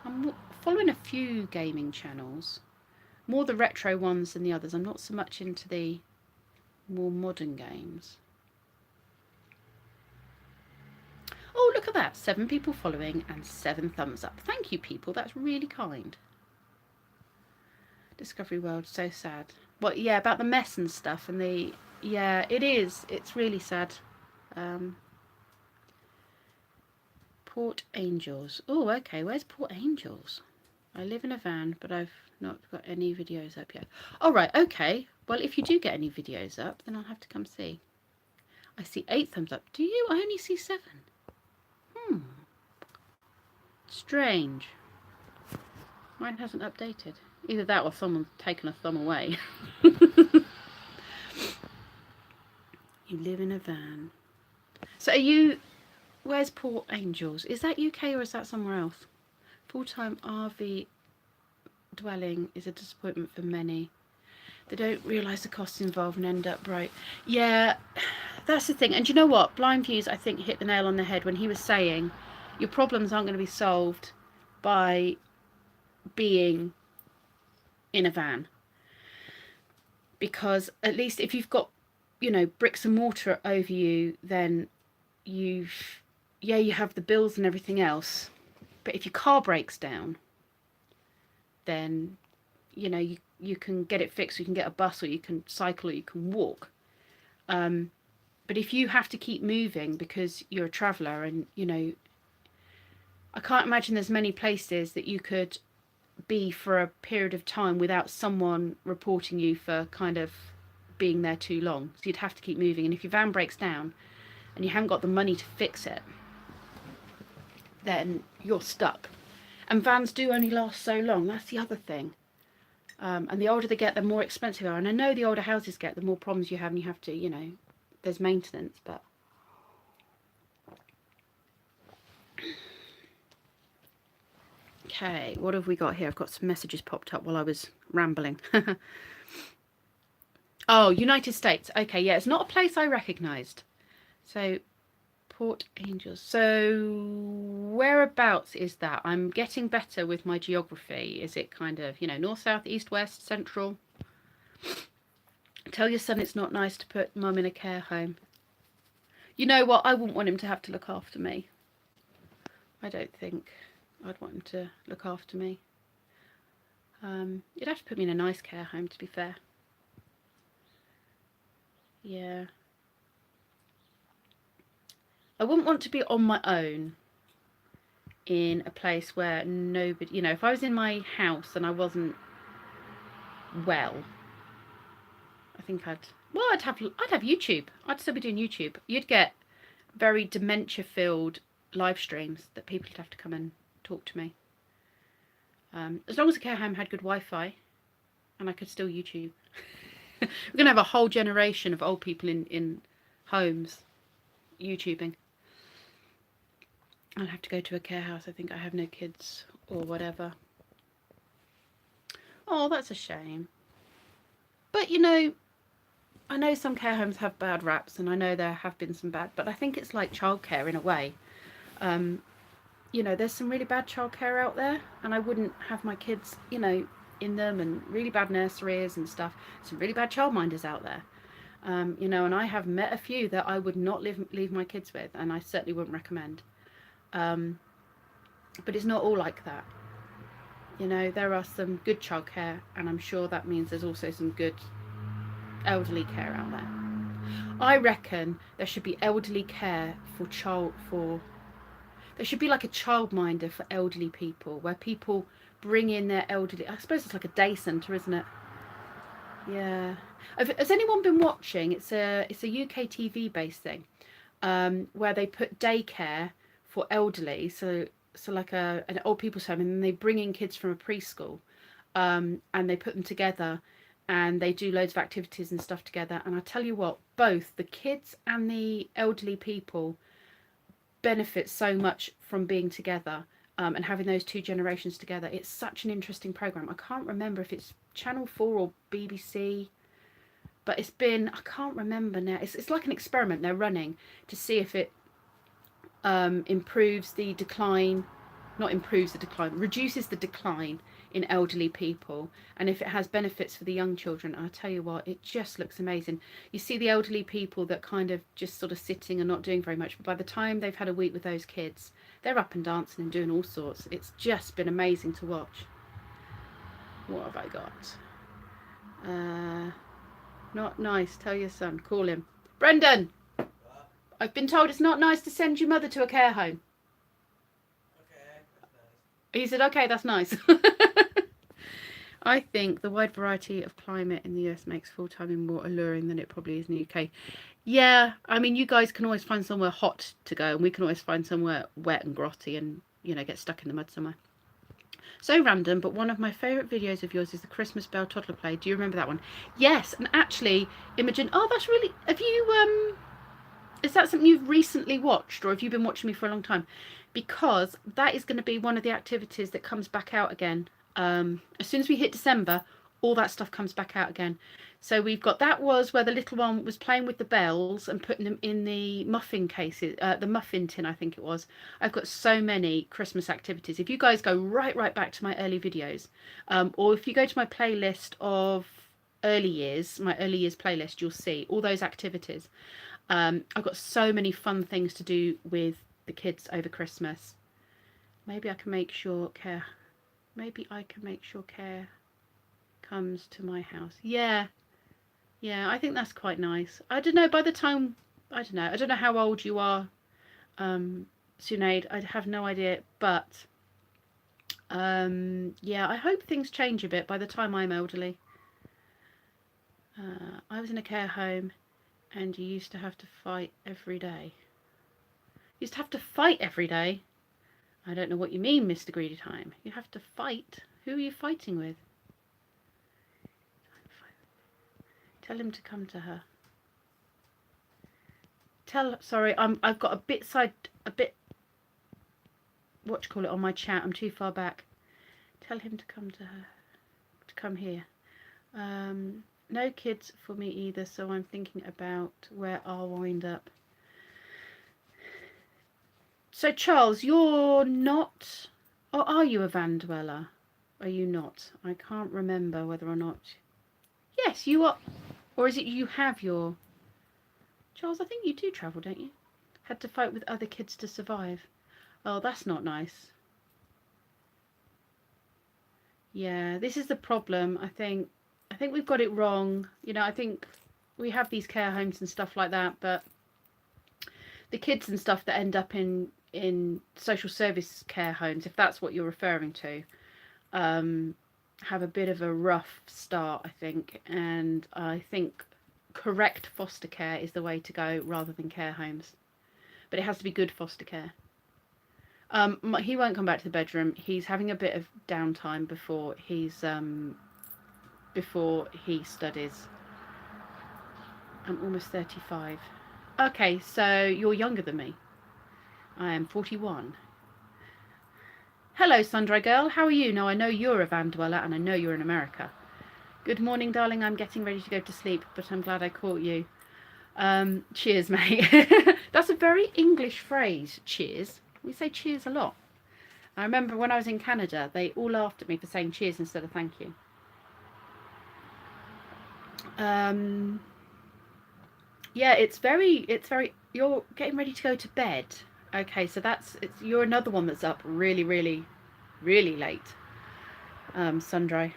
I'm following a few gaming channels. More the retro ones than the others. I'm not so much into the more modern games. Oh, look at that. 7 people following and 7 thumbs up. Thank you, people. That's really kind. Discovery World, so sad. Well, yeah, about the mess and stuff and the... Yeah, it is. It's really sad. Port Angels. Oh, okay. Where's Port Angels? I live in a van, but I've not got any videos up yet. All right, okay. Well, if you do get any videos up, then I'll have to come see. I see 8 thumbs up. Do you? I only see 7. Strange. Mine hasn't updated. Either that or someone's taken a thumb away. You live in a van. So are you... Where's Port Angels? Is that UK or is that somewhere else? Full-time RV dwelling is a disappointment for many. They don't realise the costs involved and end up broke. Yeah, that's the thing. And do you know what? Blind Views, I think, hit the nail on the head when he was saying your problems aren't going to be solved by being in a van. Because at least if you've got, you know, bricks and mortar over you, then you have the bills and everything else. But if your car breaks down, then, you know, you can get it fixed, you can get a bus, or you can cycle, or you can walk. But if you have to keep moving because you're a traveller, and, you know, I can't imagine there's many places that you could be for a period of time without someone reporting you for kind of being there too long. So you'd have to keep moving. And if your van breaks down and you haven't got the money to fix it, then you're stuck. And vans do only last so long. That's the other thing. And the older they get, the more expensive they are. And I know the older houses get, the more problems you have, and you have to, you know, there's maintenance, but... Okay, what have we got here? I've got some messages popped up while I was rambling. Oh, United States. Okay, yeah, it's not a place I recognised. So, Port Angels. So, whereabouts is that? I'm getting better with my geography. Is it kind of, you know, north, south, east, west, central? Tell your son it's not nice to put mum in a care home. You know what? I wouldn't want him to have to look after me. I don't think I'd want him to look after me. You'd have to put me in a nice care home, to be fair. Yeah. I wouldn't want to be on my own in a place where nobody, you know, if I was in my house and I wasn't well, I think I'd have YouTube. I'd still be doing YouTube. You'd get very dementia-filled live streams that people would have to come and talk to me. As long as the care home had good Wi-Fi and I could still YouTube. We're going to have a whole generation of old people in homes YouTubing. I'll have to go to a care house. I think I have no kids or whatever. Oh, that's a shame. But, you know, I know some care homes have bad raps, and I know there have been some bad, but I think it's like childcare in a way. You know, there's some really bad childcare out there, and I wouldn't have my kids, you know, in them, and really bad nurseries and stuff. Some really bad childminders out there. You know, and I have met a few that I would not leave my kids with, and I certainly wouldn't recommend. But it's not all like that. You know, there are some good childcare, and I'm sure that means there's also some good elderly care out there. I reckon there should be elderly care there should be like a childminder for elderly people, where people bring in their elderly. I suppose it's like a day centre, isn't it? Yeah. Has anyone been watching? It's a UK TV based thing, where they put daycare for elderly, so like an old people's home, and then they bring in kids from a preschool, and they put them together, and they do loads of activities and stuff together. And I tell you what, both the kids and the elderly people benefit so much from being together, and having those two generations together. It's such an interesting program. I can't remember if it's Channel 4 or BBC, but it's been, I can't remember now. It's like an experiment they're running to see if it reduces the decline in elderly people, and if it has benefits for the young children. I tell you what, it just looks amazing. You see the elderly people that kind of just sort of sitting and not doing very much, but by the time they've had a week with those kids, they're up and dancing and doing all sorts. It's just been amazing to watch. What have I got? Not nice. Tell your son. Call him. Brendan! I've been told it's not nice to send your mother to a care home. Okay, that's nice. He said, okay, that's nice. I think the wide variety of climate in the US makes full-time more alluring than it probably is in the UK. Yeah, I mean, you guys can always find somewhere hot to go, and we can always find somewhere wet and grotty and, you know, get stuck in the mud somewhere. So random, but one of my favourite videos of yours is the Christmas Bell Toddler Play. Do you remember that one? Yes, and actually, Imogen, oh, that's really, have you, is that something you've recently watched, or have you been watching me for a long time? Because that is going to be one of the activities that comes back out again. As soon as we hit December, all that stuff comes back out again. So we've got, that was where the little one was playing with the bells and putting them in the muffin cases, the muffin tin, I think it was. I've got so many Christmas activities. If you guys go right back to my early videos, or if you go to my playlist of early years, my early years playlist, you'll see all those activities. I've got so many fun things to do with the kids over Christmas. Maybe I can make sure Care comes to my house. Yeah, I think that's quite nice. I don't know, by the time, I don't know how old you are, Sinead, I have no idea, but yeah, I hope things change a bit by the time I'm elderly. I was in a care home and you used to have to fight every day. You used to have to fight every day? I don't know what you mean, Mr. Greedy Time. You have to fight? Who are you fighting with? Tell him to come to her. Sorry, I've got a bit, what do you call it, on my chat. I'm too far back. Tell him to come to her, to come here. No kids for me either, so I'm thinking about where I'll wind up. So Charles, you're not, or are you a van dweller? Are you not? I can't remember whether or not. Yes, you are. Or is it you have your... Charles, I think you do travel, don't you? Had to fight with other kids to survive. Oh, that's not nice. Yeah, this is the problem. I think we've got it wrong. You know, I think we have these care homes and stuff like that, but the kids and stuff that end up in social service care homes, if that's what you're referring to, have a bit of a rough start, I think, and I think correct foster care is the way to go rather than care homes, but it has to be good foster care. He won't come back to the bedroom. He's having a bit of downtime before he studies. I'm almost 35. Okay, so you're younger than me. I am 41. Hello, Sundry Girl. How are you? Now, I know you're a van dweller and I know you're in America. Good morning, darling. I'm getting ready to go to sleep, but I'm glad I caught you. Cheers, mate. That's a very English phrase, cheers. We say cheers a lot. I remember when I was in Canada, they all laughed at me for saying cheers instead of thank you. Yeah, it's very, you're getting ready to go to bed. Okay, so you're another one that's up really late. Sundry.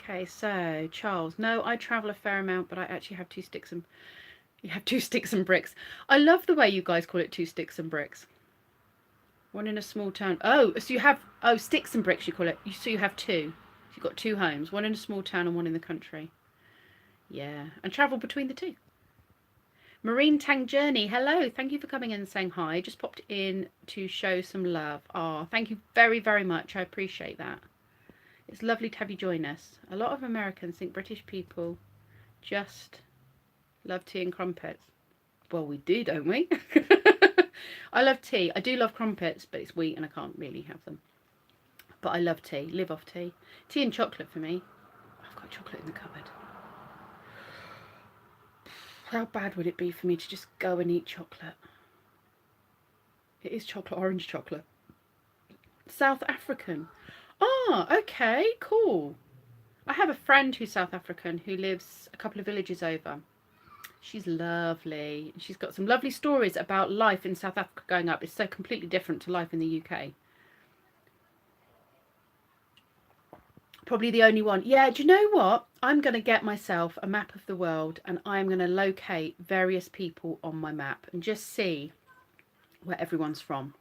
Okay, so Charles, no, I travel a fair amount, but I actually have 2 sticks and you have 2 sticks and bricks. I love the way you guys call it 2 sticks and bricks. One in a small town. Oh, so you have sticks and bricks you call it. So you have 2. You've got 2 homes, one in a small town and one in the country. Yeah, and travel between the 2. Marine Tang Journey, hello. Thank you for coming in and saying hi. Just popped in to show some love. Oh, thank you very much. I appreciate that. It's lovely to have you join us. A lot of Americans think British people just love tea and crumpets. Well, we do, don't we? I love tea. I do love crumpets, but it's wheat and I can't really have them. But I love tea. Live off tea. Tea and chocolate for me. I've got chocolate in the cupboard. How bad would it be for me to just go and eat chocolate? It is chocolate, orange chocolate. South African. Oh, okay, cool. I have a friend who's South African who lives a couple of villages over. She's lovely. She's got some lovely stories about life in South Africa going up. It's so completely different to life in the UK. Probably the only one. Yeah, do you know what? I'm going to get myself a map of the world and I'm going to locate various people on my map and just see where everyone's from.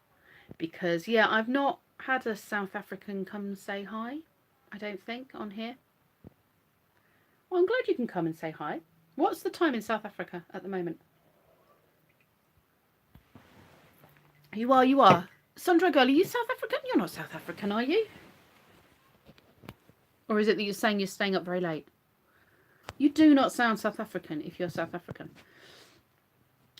Because, yeah, I've not had a South African come say hi, I don't think, on here. Well, I'm glad you can come and say hi. What's the time in South Africa at the moment? You are. Sandra Girl, are you South African? You're not South African, are you? Or is it that you're saying you're staying up very late? You do not sound South African if you're South African.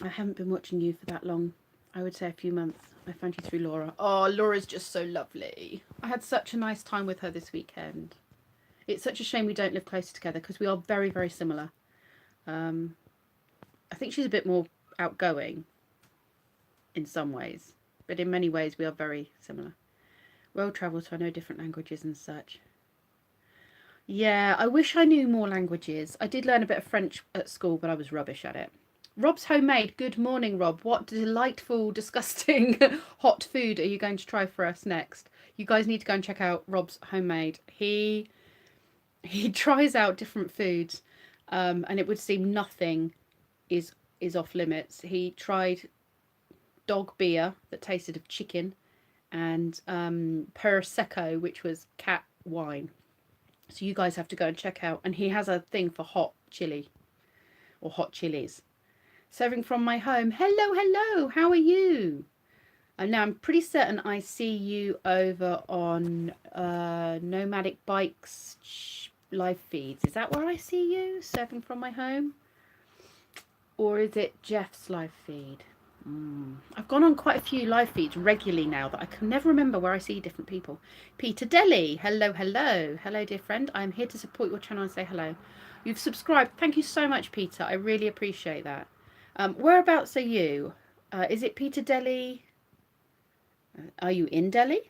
I haven't been watching you for that long. I would say a few months. I found you through Laura. Oh, Laura's just so lovely. I had such a nice time with her this weekend. It's such a shame we don't live closer together because we are very, very similar. I think she's a bit more outgoing in some ways, but in many ways we are very similar. Well travelled, so I know different languages and such. Yeah, I wish I knew more languages. I did learn a bit of French at school, but I was rubbish at it. Rob's Homemade. Good morning, Rob. What delightful, disgusting hot food are you going to try for us next? You guys need to go and check out Rob's Homemade. He tries out different foods, and it would seem nothing is off limits. He tried dog beer that tasted of chicken, and Prosecco, which was cat wine. So you guys have to go and check out. And he has a thing for hot chili or hot chilies. Serving from my home. Hello, hello. How are you? And now I'm pretty certain I see you over on Nomadic Bikes live feeds. Is that where I see you? Serving from my home? Or is it Jeff's live feed? I've gone on quite a few live feeds regularly now that I can never remember where I see different people. Peter Deli, hello, hello. Hello, dear friend. I'm here to support your channel and say hello. You've subscribed. Thank you so much, Peter. I really appreciate that. Whereabouts are you? Is it Peter Deli? Are you in Delhi?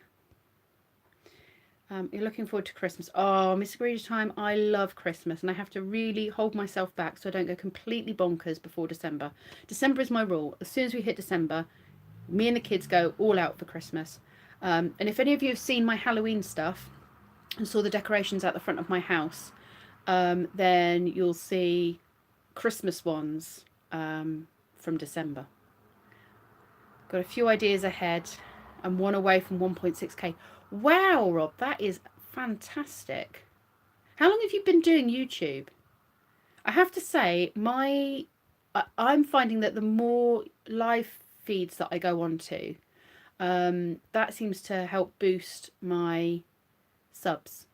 You're looking forward to Christmas. Oh, Miss Greedy time. I love Christmas, and I have to really hold myself back so I don't go completely bonkers before December. December is my rule. As soon as we hit December, me and the kids go all out for Christmas. And if any of you have seen my Halloween stuff and saw the decorations out the front of my house, then you'll see Christmas ones from December. Got a few ideas ahead. I'm one away from 1.6k. Wow, Rob, that is fantastic. How long have you been doing YouTube? I have to say, I'm finding that the more live feeds that I go on to, that seems to help boost my subs.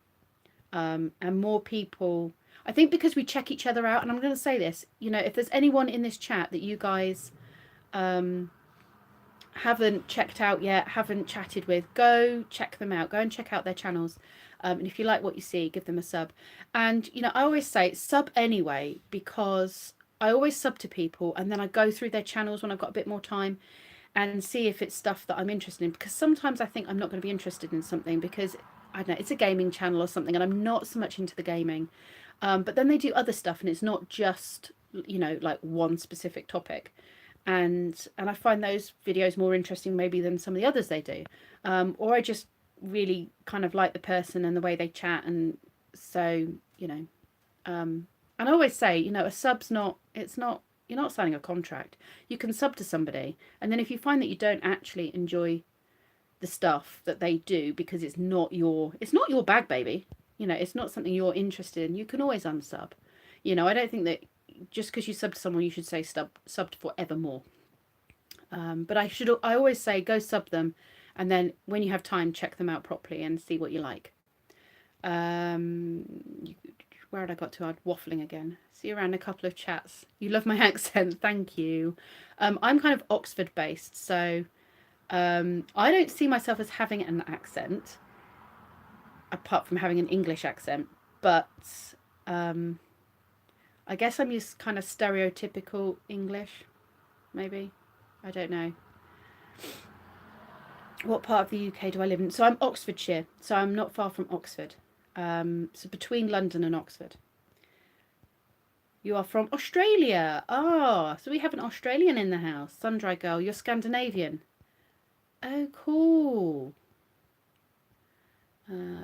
And more people, I think because we check each other out, and I'm going to say this, you know, if there's anyone in this chat that you guys haven't checked out yet, haven't chatted with, go check them out. Go and check out their channels. And if you like what you see, give them a sub. And, you know, I always say sub anyway, because I always sub to people and then I go through their channels when I've got a bit more time and see if it's stuff that I'm interested in. Because sometimes I think I'm not going to be interested in something because, I don't know, it's a gaming channel or something and I'm not so much into the gaming. But then they do other stuff and it's not just, you know, like one specific topic. And I find those videos more interesting maybe than some of the others they do. Or I just really kind of like the person and the way they chat. And so, you know, and I always say, you know, a sub's not, it's not, you're not signing a contract. You can sub to somebody. And then if you find that you don't actually enjoy the stuff that they do because it's not your bag, baby. You know, it's not something you're interested in. You can always unsub. You know, I don't think that just because you sub to someone, you should say subbed forevermore. But I always say go sub them, and then when you have time, check them out properly and see what you like. Where had I got to? I'm waffling again. See you around a couple of chats. You love my accent, thank you. I'm kind of Oxford based, so I don't see myself as having an accent, apart from having an English accent, but I guess I'm just kind of stereotypical English, maybe. I don't know. What part of the UK do I live in? So I'm Oxfordshire, so I'm not far from Oxford. So between London and Oxford. You are from Australia. Ah, so we have an Australian in the house. Sundry girl, you're Scandinavian. Oh, cool.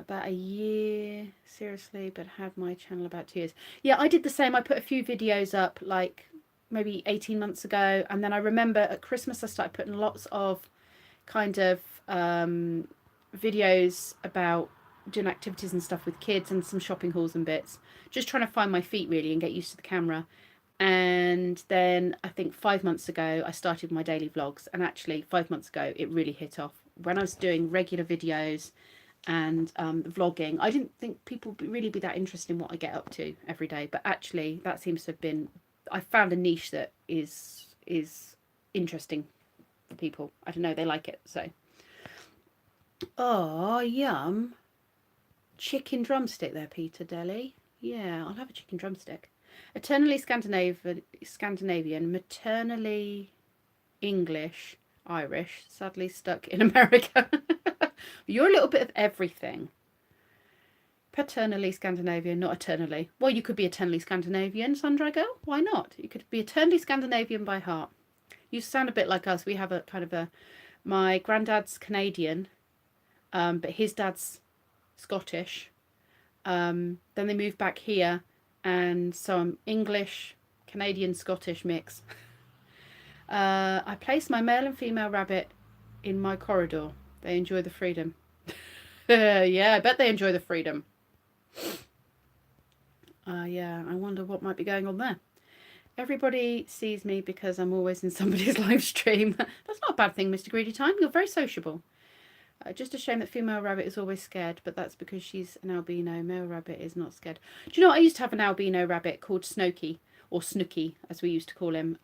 About a year, seriously, but had my channel about 2 years. Yeah, I did the same. I put a few videos up like maybe 18 months ago. And then I remember at Christmas, I started putting lots of kind of videos about doing activities and stuff with kids and some shopping hauls and bits. Just trying to find my feet really and get used to the camera. And then I think 5 months ago, I started my daily vlogs. And actually 5 months ago, it really hit off. When I was doing regular videos and vlogging. I didn't think people would really be that interested in what I get up to every day, but actually that seems to have been, I found a niche that is interesting for people. I don't know, they like it. So, oh, yum. Chicken drumstick there, Peter Deli. Yeah, I'll have a chicken drumstick. Eternally Scandinavian, maternally English, Irish, sadly stuck in America. You're a little bit of everything. Paternally Scandinavian, not eternally. Well, you could be eternally Scandinavian, Sandra girl. Why not? You could be eternally Scandinavian by heart. You sound a bit like us. We have a kind of a, my granddad's Canadian, but his dad's Scottish. Then they moved back here, and so I'm English, Canadian, Scottish mix. I place my male and female rabbit in my corridor. They enjoy the freedom. Yeah, I bet they enjoy the freedom. Yeah, I wonder what might be going on there. Everybody sees me because I'm always in somebody's live stream. That's not a bad thing, Mr. Greedy Time. You're very sociable. Just a shame that female rabbit is always scared, but that's because she's an albino. Male rabbit is not scared. Do you know, I used to have an albino rabbit called Snooky, or Snooky, as we used to call him,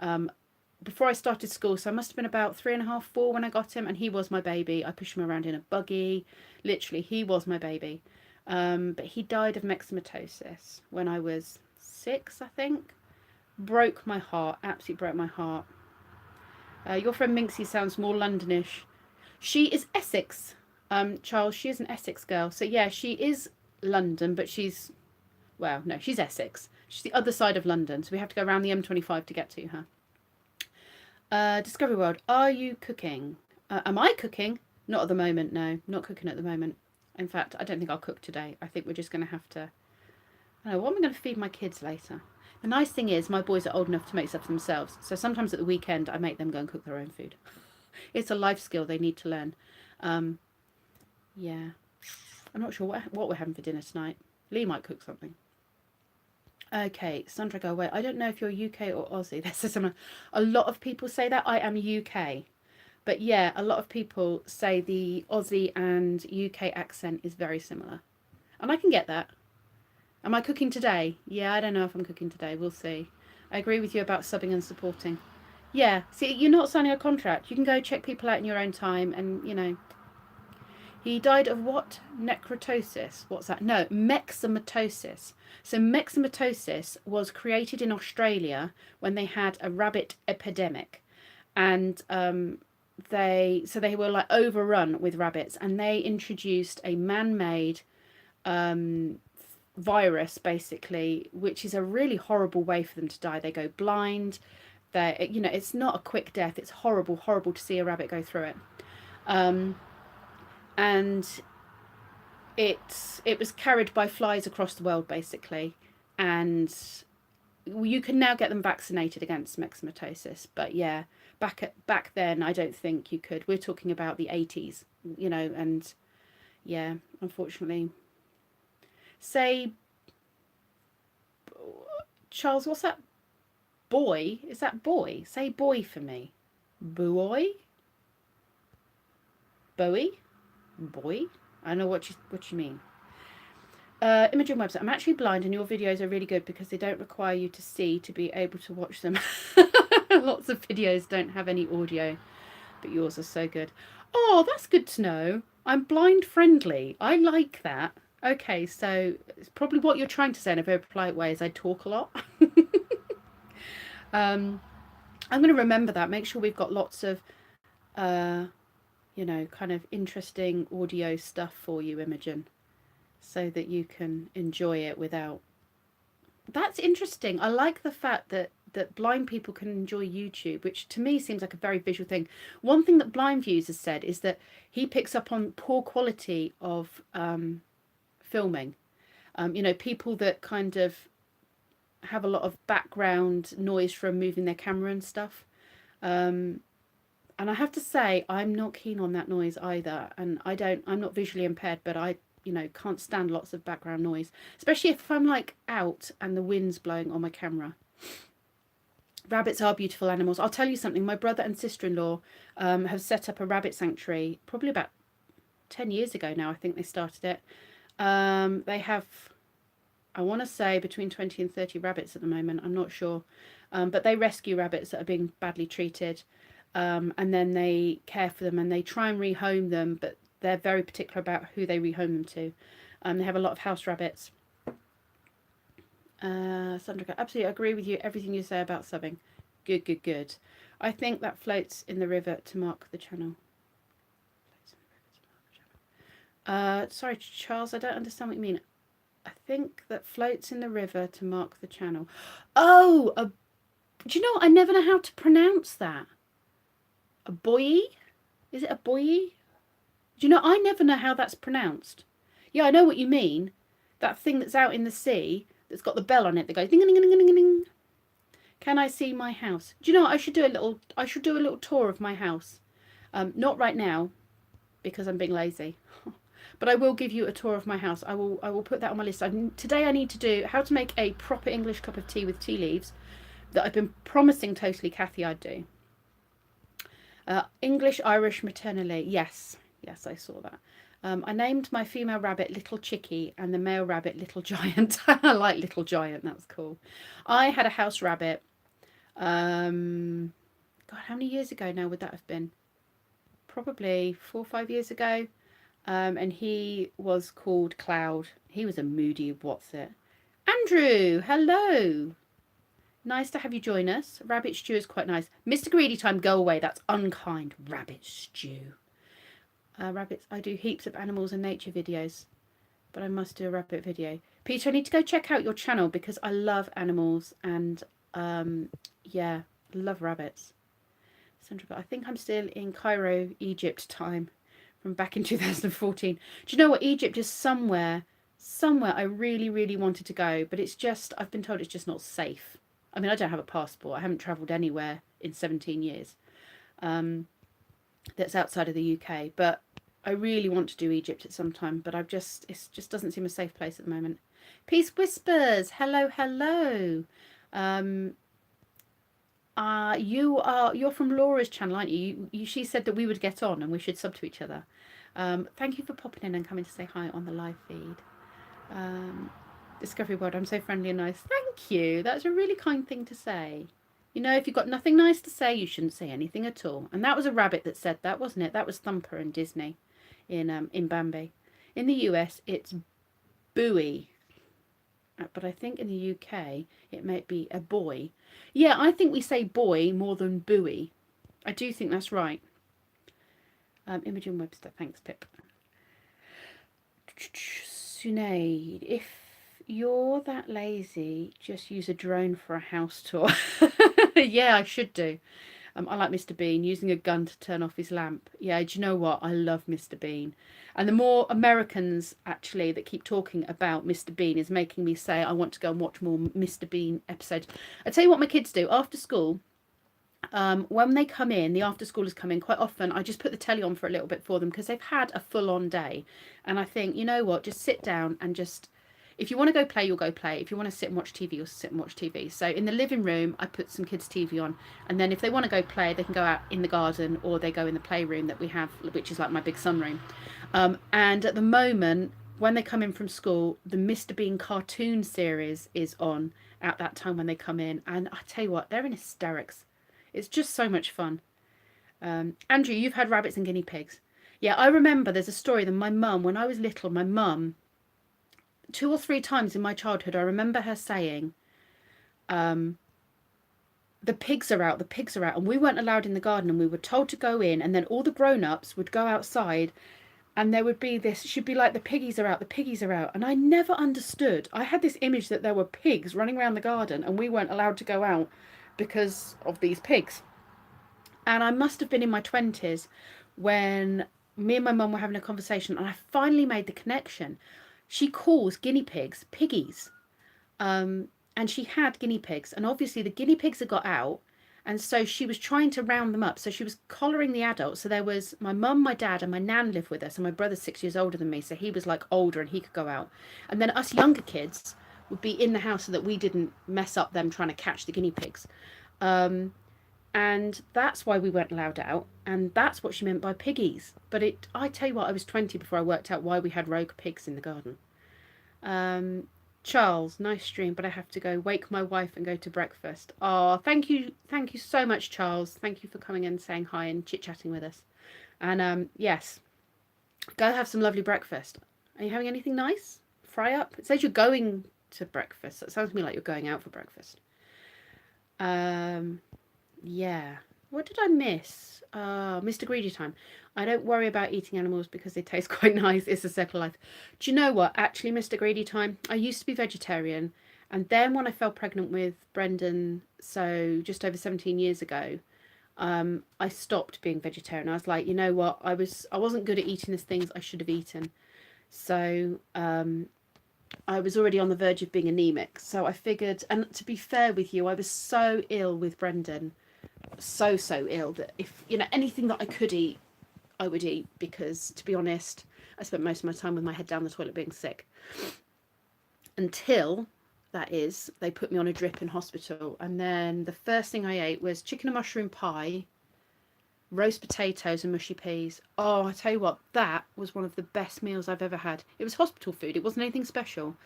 before I started school. So I must have been about 3.5, 4 when I got him, and he was my baby. I pushed him around in a buggy. Literally, he was my baby. But he died of myxomatosis when I was 6, I think. Broke my heart, absolutely broke my heart. Your friend Minxie sounds more Londonish. She is Essex, Charles. She is an Essex girl. So yeah, she is London, but she's, well, no, she's Essex. She's the other side of London, so we have to go around the M25 to get to her. Discovery World, are you cooking? Am I cooking? Not at the moment, no. Not cooking at the moment. In fact, I don't think I'll cook today. I think we're just going to have to, I don't know, what am I going to feed my kids later? The nice thing is my boys are old enough to make stuff for themselves. So sometimes at the weekend I make them go and cook their own food. It's a life skill they need to learn. Yeah. I'm not sure what we're having for dinner tonight. Lee might cook something. Okay, Sandra, go away. I don't know if you're UK or Aussie. That's similar. A lot of people say that. I am UK. But yeah, a lot of people say the Aussie and UK accent is very similar. And I can get that. Am I cooking today? Yeah, I don't know if I'm cooking today. We'll see. I agree with you about subbing and supporting. Yeah, see, you're not signing a contract. You can go check people out in your own time and, you know. He died of what? Necrotosis. What's that? No, myxomatosis. So myxomatosis was created in Australia when they had a rabbit epidemic. And they were like overrun with rabbits, and they introduced a man-made virus, basically, which is a really horrible way for them to die. They go blind. They, you know, it's not a quick death. It's horrible to see a rabbit go through it. And it was carried by flies across the world, basically, and you can now get them vaccinated against myxomatosis. But yeah, back then I don't think you could. We're talking about the 80s, you know, and yeah, unfortunately. Say, Charles, what's that? Boy? Is that boy? Say boy for me. Boy? Bowie? Boy? I don't know what you mean. Imaging website. I'm actually blind, and your videos are really good because they don't require you to see to be able to watch them. Lots of videos don't have any audio, but yours are so good. Oh, that's good to know. I'm blind friendly. I like that. Okay, so it's probably what you're trying to say in a very polite way is I talk a lot. I'm going to remember that. Make sure we've got lots of, you know, kind of interesting audio stuff for you, Imogen, so that you can enjoy it without. That's interesting. I like the fact that blind people can enjoy YouTube, which to me seems like a very visual thing. One thing that Blind Views has said is that he picks up on poor quality of filming. You know, people that kind of have a lot of background noise from moving their camera and stuff. And I have to say, I'm not keen on that noise either. And I'm not visually impaired, but I, you know, can't stand lots of background noise, especially if I'm like out and the wind's blowing on my camera. Rabbits are beautiful animals. I'll tell you something. My brother and sister-in-law have set up a rabbit sanctuary probably about 10 years ago now, I think they started it. They have, I want to say, between 20 and 30 rabbits at the moment. I'm not sure. But they rescue rabbits that are being badly treated. And then they care for them and they try and rehome them, but they're very particular about who they rehome them to. They have a lot of house rabbits. Sandra, absolutely agree with you. Everything you say about subbing. Good, good, good. I think that floats in the river to mark the channel. Sorry, Charles, I don't understand what you mean. I think that floats in the river to mark the channel. Oh, do you know what? I never know how to pronounce that. A buoy? Is it a buoy? Do you know, I never know how that's pronounced. Yeah, I know what you mean. That thing that's out in the sea that's got the bell on it that goes ding ding ding ding ding ding. Can I see my house? Do you know what? I should do a little tour of my house. Not right now, because I'm being lazy. But I will give you a tour of my house. I will put that on my list. Today I need to do how to make a proper English cup of tea with tea leaves that I've been promising totally Kathy I'd do. English, Irish, maternally. Yes, I saw that. I named my female rabbit Little Chicky and the male rabbit Little Giant. I like Little Giant. That's cool. I had a house rabbit. God, how many years ago now would that have been? Probably 4 or 5 years ago. And he was called Cloud. He was a moody what's it. Andrew, hello. Nice to have you join us. Rabbit stew is quite nice. Mr. Greedy Time, go away. That's unkind. Rabbit stew. Rabbits, I do heaps of animals and nature videos, but I must do a rabbit video. Peter, I need to go check out your channel because I love animals and yeah, love rabbits. Sandra, but I think I'm still in Cairo, Egypt time from back in 2014. Do you know what? Egypt is somewhere I really, really wanted to go, but it's just, I've been told it's just not safe. I mean, I don't have a passport. I haven't travelled anywhere in 17 years that's outside of the UK. But I really want to do Egypt at some time. But it just doesn't seem a safe place at the moment. Peace Whispers. Hello, hello. You're from Laura's channel, aren't you? She said that we would get on and we should sub to each other. Thank you for popping in and coming to say hi on the live feed. Discovery World, I'm so friendly and nice. Thank you. That's a really kind thing to say. You know, if you've got nothing nice to say, you shouldn't say anything at all. And that was a rabbit that said that, wasn't it? That was Thumper in Disney, in Bambi. In the US, it's Bowie. But I think in the UK, it might be a boy. Yeah, I think we say boy more than buoy. I do think that's right. Imogen Webster, thanks, Pip. Sunaid, if you're that lazy, just use a drone for a house tour. Yeah, I should do. I like Mr. Bean, using a gun to turn off his lamp. Yeah, do you know what? I love Mr. Bean. And the more Americans, actually, that keep talking about Mr. Bean is making me say I want to go and watch more Mr. Bean episodes. I tell you what my kids do. After school, when they come in, the after schoolers come in, quite often I just put the telly on for a little bit for them because they've had a full-on day. And I think, you know what, just sit down and just... If you want to go play, you'll go play. If you want to sit and watch TV, you'll sit and watch TV. So in the living room, I put some kids' TV on. And then if they want to go play, they can go out in the garden or they go in the playroom that we have, which is like my big sunroom. And at the moment, when they come in from school, the Mr. Bean cartoon series is on at that time when they come in. And I tell you what, they're in hysterics. It's just so much fun. Andrew, you've had rabbits and guinea pigs. Yeah, I remember there's a story that my mum, when I was little, my mum... 2 or 3 times in my childhood, I remember her saying, the pigs are out, the pigs are out. And we weren't allowed in the garden and we were told to go in. And then all the grown-ups would go outside and there would be this, she'd be like, the piggies are out, the piggies are out. And I never understood. I had this image that there were pigs running around the garden and we weren't allowed to go out because of these pigs. And I must have been in my 20s when me and my mum were having a conversation and I finally made the connection. She calls guinea pigs piggies, and she had guinea pigs, and obviously the guinea pigs had got out, and so she was trying to round them up. So she was collaring the adults. So there was my mum, my dad, and my nan lived with us, and my brother's 6 years older than me, so he was like older and he could go out. And then us younger kids would be in the house so that we didn't mess up them trying to catch the guinea pigs. And that's why we weren't allowed out, and that's what she meant by piggies. But I tell you what, I was 20 before I worked out why we had rogue pigs in the garden. Charles, nice stream, but I have to go wake my wife and go to breakfast. Oh, thank you so much, Charles. Thank you for coming and saying hi and chit-chatting with us. And yes, go have some lovely breakfast. Are you having anything nice? Fry up? It says you're going to breakfast. It sounds to me like you're going out for breakfast. Yeah. What did I miss? Mr. Greedy time. I don't worry about eating animals because they taste quite nice. It's a circle of life. Do you know what? Actually, Mr. Greedy time, I used to be vegetarian. And then when I fell pregnant with Brendan, so just over 17 years ago, I stopped being vegetarian. I was like, you know what? I wasn't good at eating the things I should have eaten. So I was already on the verge of being anemic. So I figured, and to be fair with you, I was so ill with Brendan, so ill that if anything that I could eat, I would eat, because to be honest, I spent most of my time with my head down the toilet being sick. Until, that is, they put me on a drip in hospital, and then the first thing I ate was chicken and mushroom pie, roast potatoes and mushy peas. Oh, I tell you what, that was one of the best meals I've ever had. It was hospital food, it wasn't anything special,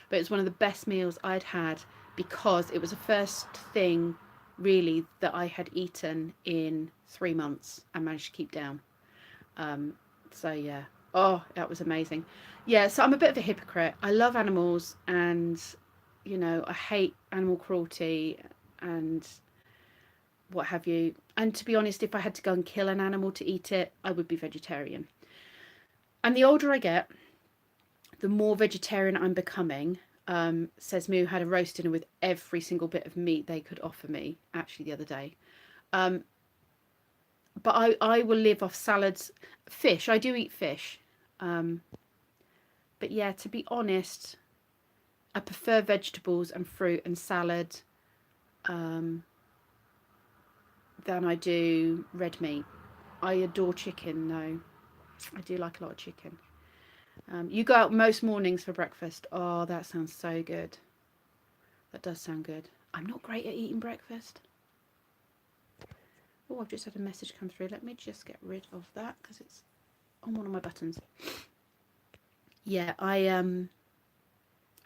but it was one of the best meals I'd had, because it was the first thing really that I had eaten in 3 months and managed to keep down. So yeah, oh, that was amazing. Yeah, so I'm a bit of a hypocrite. I love animals, and I hate animal cruelty and what have you. And to be honest, if I had to go and kill an animal to eat it, I would be vegetarian. And the older I get, the more vegetarian I'm becoming. Says Moo had a roast dinner with every single bit of meat they could offer me, actually, the other day. But I will live off salads. Fish, I do eat fish. But yeah, to be honest, I prefer vegetables and fruit and salad than I do red meat. I adore chicken, though. I do like a lot of chicken. You go out most mornings for breakfast. Oh, that sounds so good. That does sound good. I'm not great at eating breakfast. Oh, I've just had a message come through. Let me just get rid of that because it's on one of my buttons. Yeah, I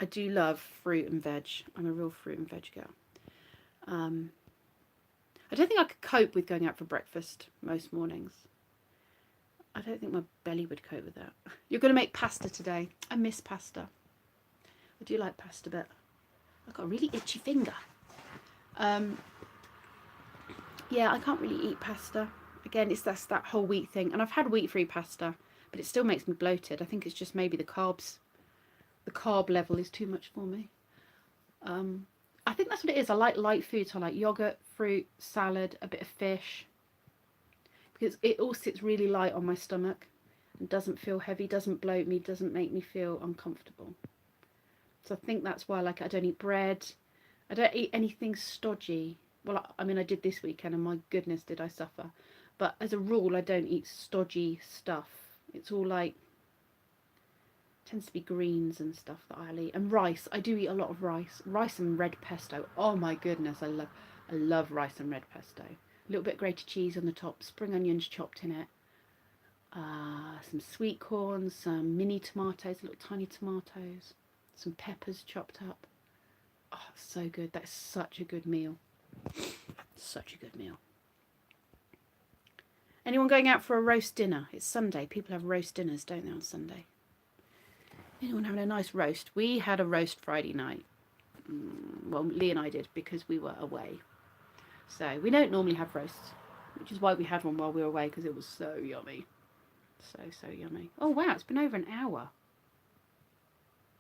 do love fruit and veg. I'm a real fruit and veg girl. I don't think I could cope with going out for breakfast most mornings. I don't think my belly would cope with that. You're going to make pasta today. I miss pasta. I do like pasta, but I've got a really itchy finger. Yeah, I can't really eat pasta. Again, that's that whole wheat thing. And I've had wheat-free pasta, but it still makes me bloated. I think it's just maybe the carbs. The carb level is too much for me. I think that's what it is. I like light food, so I like yogurt, fruit, salad, a bit of fish. Because it all sits really light on my stomach and doesn't feel heavy, doesn't bloat me, doesn't make me feel uncomfortable. So I think that's why I like it. I don't eat bread. I don't eat anything stodgy. Well, I mean, I did this weekend, and my goodness, did I suffer. But as a rule, I don't eat stodgy stuff. It's all like, tends to be greens and stuff that I'll eat. And rice. I do eat a lot of rice. Rice and red pesto. Oh my goodness, I love rice and red pesto. A little bit of grated cheese on the top, spring onions chopped in it. Some sweet corn, some mini tomatoes, little tiny tomatoes, some peppers chopped up. Oh, so good. That's such a good meal. Such a good meal. Anyone going out for a roast dinner? It's Sunday. People have roast dinners, don't they, on Sunday? Anyone having a nice roast? We had a roast Friday night. Well, Lee and I did, because we were away. So we don't normally have roasts, which is why we had one while we were away, because it was so yummy. So yummy. Oh wow, it's been over an hour.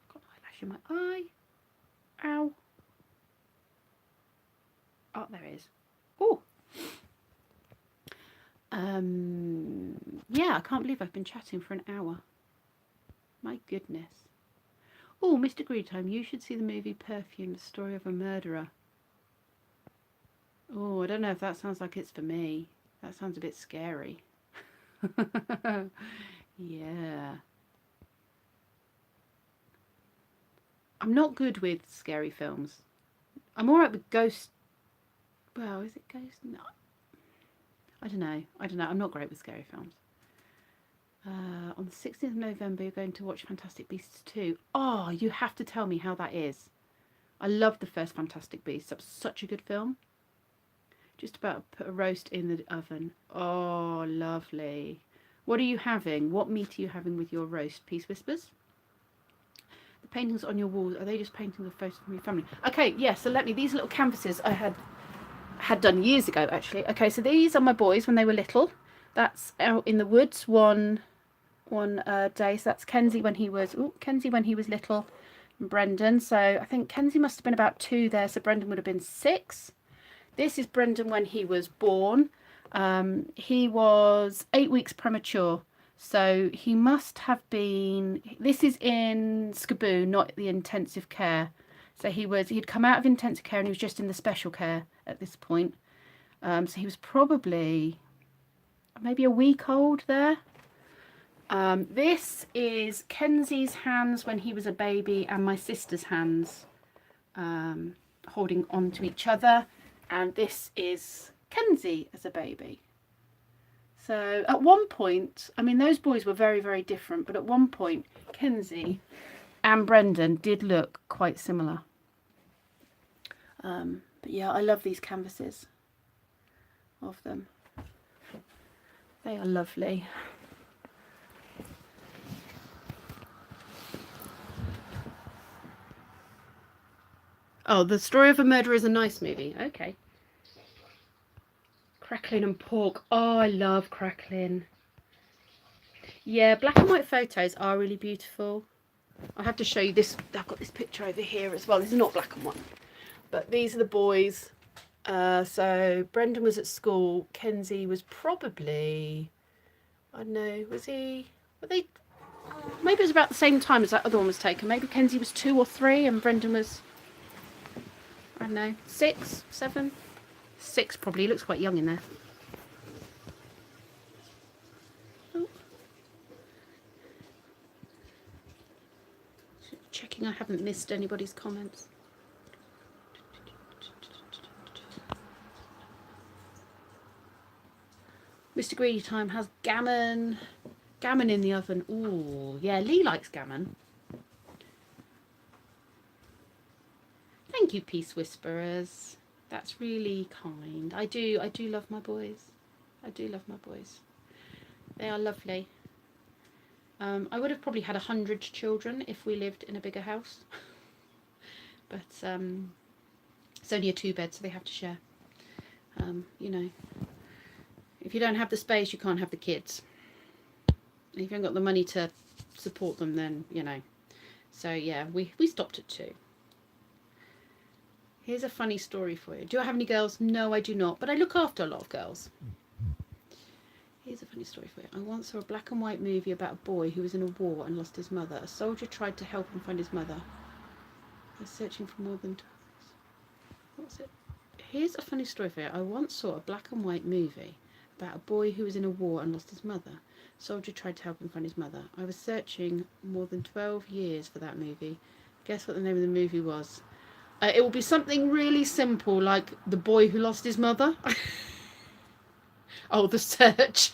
I've got an eyelash in my eye. Ow. Oh, there it is. Oh. Yeah, I can't believe I've been chatting for an hour. My goodness. Oh, Mr. Greedtime, you should see the movie Perfume, the story of a murderer. Oh, I don't know if that sounds like it's for me. That sounds a bit scary. Yeah. I'm not good with scary films. I'm alright with ghost. Well, is it ghost? No. I don't know. I'm not great with scary films. On the 16th of November, you're going to watch Fantastic Beasts 2. Oh, you have to tell me how that is. I loved the first Fantastic Beasts. That was such a good film. Just about to put a roast in the oven. Oh, lovely. What are you having? What meat are you having with your roast? Peace Whispers? The paintings on your walls, are they just paintings of photos from your family? Okay, yeah, so these little canvases I had done years ago, actually. Okay, so these are my boys when they were little. That's out in the woods one day. So that's Kenzie when he was little, and Brendan. So I think Kenzie must have been about 2 there, so Brendan would have been 6. This is Brendan when he was born. He was 8 weeks premature, so he must have been. This is in Skaboo, not the intensive care. So he'd come out of intensive care and he was just in the special care at this point. So he was probably maybe a week old there. This is Kenzie's hands when he was a baby and my sister's hands holding on to each other. And this is Kenzie as a baby. So at one point, I mean, those boys were very, very different, but at one point, Kenzie and Brendan did look quite similar. But yeah, I love these canvases of them. They are lovely. Oh, The Story of a Murderer is a nice movie. Okay. Crackling and Pork. Oh, I love Crackling. Yeah, black and white photos are really beautiful. I'll have to show you this. I've got this picture over here as well. This is not black and white, but these are the boys. So Brendan was at school. Kenzie was probably, I don't know, were they, maybe it was about the same time as that other one was taken. Maybe Kenzie was 2 or 3 and Brendan was, I don't know, 6, 7. 6 probably. He looks quite young in there. Oh. Checking I haven't missed anybody's comments. Mr. Greedy Time has gammon in the oven. Ooh, yeah, Lee likes gammon. Thank you, Peace Whisperers. That's really kind. I do love my boys. I do love my boys. They are lovely. I would have probably had 100 children if we lived in a bigger house. But it's only a 2-bed, so they have to share. You know, if you don't have the space, you can't have the kids. And if you haven't got the money to support them, then, you know. So yeah, we stopped at 2. Here's a funny story for you. Do I have any girls? No, I do not. But I look after a lot of girls. Here's a funny story for you. I once saw a black and white movie about a boy who was in a war and lost his mother. A soldier tried to help him find his mother. I was searching for more than... What was it? Here's a funny story for you. I once saw a black and white movie about a boy who was in a war and lost his mother. A soldier tried to help him find his mother. I was searching more than 12 years for that movie. Guess what the name of the movie was? It will be something really simple, like The Boy Who Lost His Mother. Oh, The Search.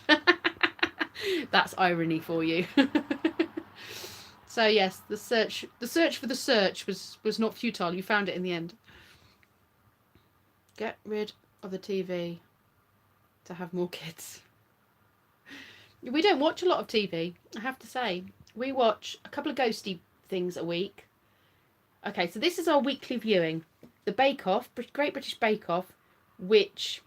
That's irony for you. So yes, the search for the search was not futile. You found it in the end. Get rid of the TV to have more kids. We don't watch a lot of TV, I have to say. We watch a couple of ghosty things a week. Okay, so this is our weekly viewing. The Bake Off, Great British Bake Off, which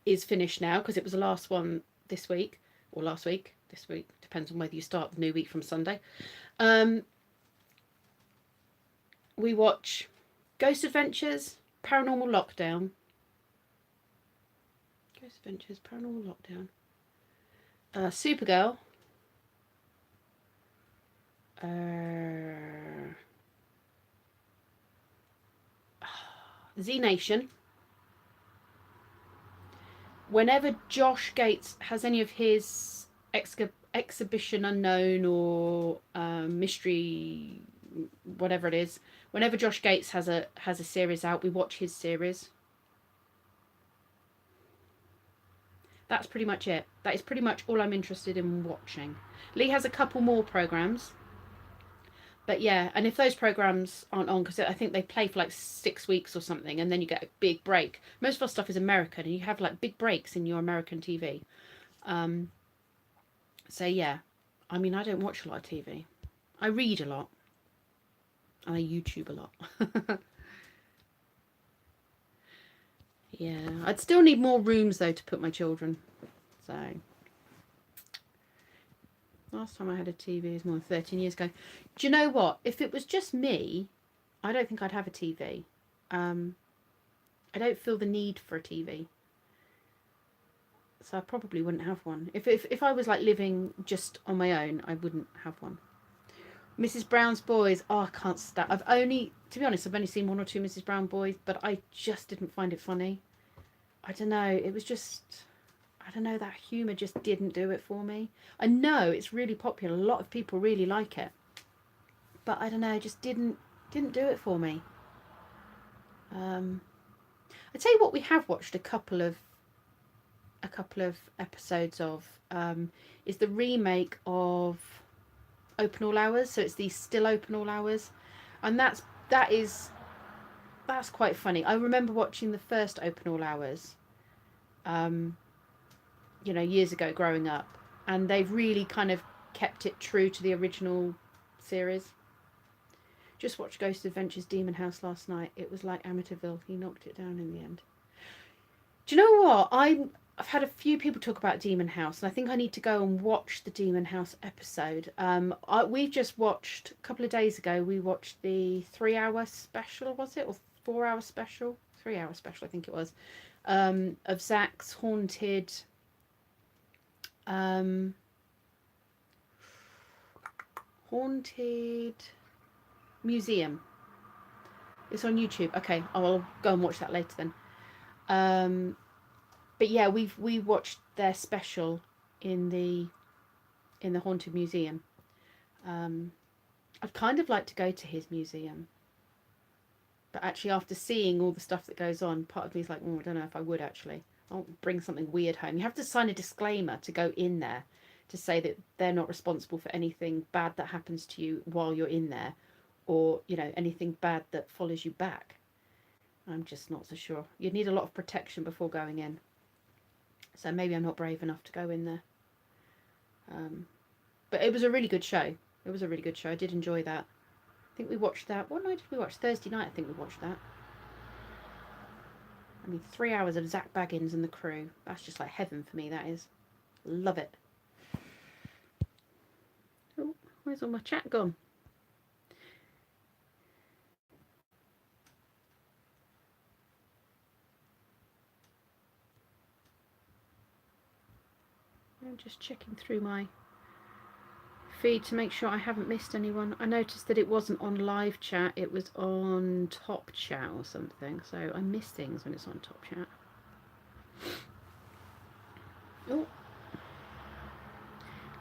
is finished now because it was the last one this week, or last week. This week, depends on whether you start the new week from Sunday. We watch Ghost Adventures, Paranormal Lockdown. Ghost Adventures, Paranormal Lockdown. Supergirl. Z Nation. Whenever Josh Gates has any of his exhibition unknown or mystery, whatever it is, whenever Josh Gates has a series out, we watch his series. That's pretty much it. That is pretty much all I'm interested in watching. Lee has a couple more programs, but yeah, and if those programs aren't on, because I think they play for like 6 weeks or something, and then you get a big break. Most of our stuff is American, and you have like big breaks in your American TV. So yeah, I mean, I don't watch a lot of TV. I read a lot, and I YouTube a lot. Yeah, I'd still need more rooms though to put my children. So last time I had a TV was more than 13 years ago. Do you know what? If it was just me, I don't think I'd have a TV. I don't feel the need for a TV. So I probably wouldn't have one. If I was like living just on my own, I wouldn't have one. Mrs. Brown's Boys. Oh, I can't stand. To be honest, I've only seen one or two Mrs. Brown Boys, but I just didn't find it funny. I don't know. It was just, I don't know. That humour just didn't do it for me. I know it's really popular. A lot of people really like it, but I don't know. It just didn't do it for me. I tell you what, we have watched a couple of episodes of is the remake of Open All Hours. So it's the Still Open All Hours, and that's quite funny. I remember watching the first Open All Hours, years ago growing up, and they've really kind of kept it true to the original series. Just watched Ghost Adventures Demon House last night. It was like Amityville. He knocked it down in the end. Do you know what? I've had a few people talk about Demon House, and I think I need to go and watch the Demon House episode. We've just watched, a couple of days ago, we watched the 3-hour special, was it? Or 4-hour special? 3-hour special, I think it was. Of Zach's haunted... haunted museum. It's on YouTube. Okay, I'll go and watch that later then. But yeah, we watched their special in the haunted museum. I'd kind of like to go to his museum, but actually after seeing all the stuff that goes on, part of me is like, I don't know if I would actually. I'll bring something weird home. You have to sign a disclaimer to go in there to say that they're not responsible for anything bad that happens to you while you're in there, or anything bad that follows you back. I'm just not so sure. You'd need a lot of protection before going in. So maybe I'm not brave enough to go in there. But it was a really good show. I did enjoy that. I think we watched that. What night did we watch? Thursday night, I think we watched that. I mean, 3 hours of Zach Baggins and the crew. That's just like heaven for me, that is. Love it. Oh, where's all my chat gone? I'm just checking through my feed to make sure I haven't missed anyone. I noticed that it wasn't on live chat, it was on top chat or something, so I miss things when it's on top chat. Oh,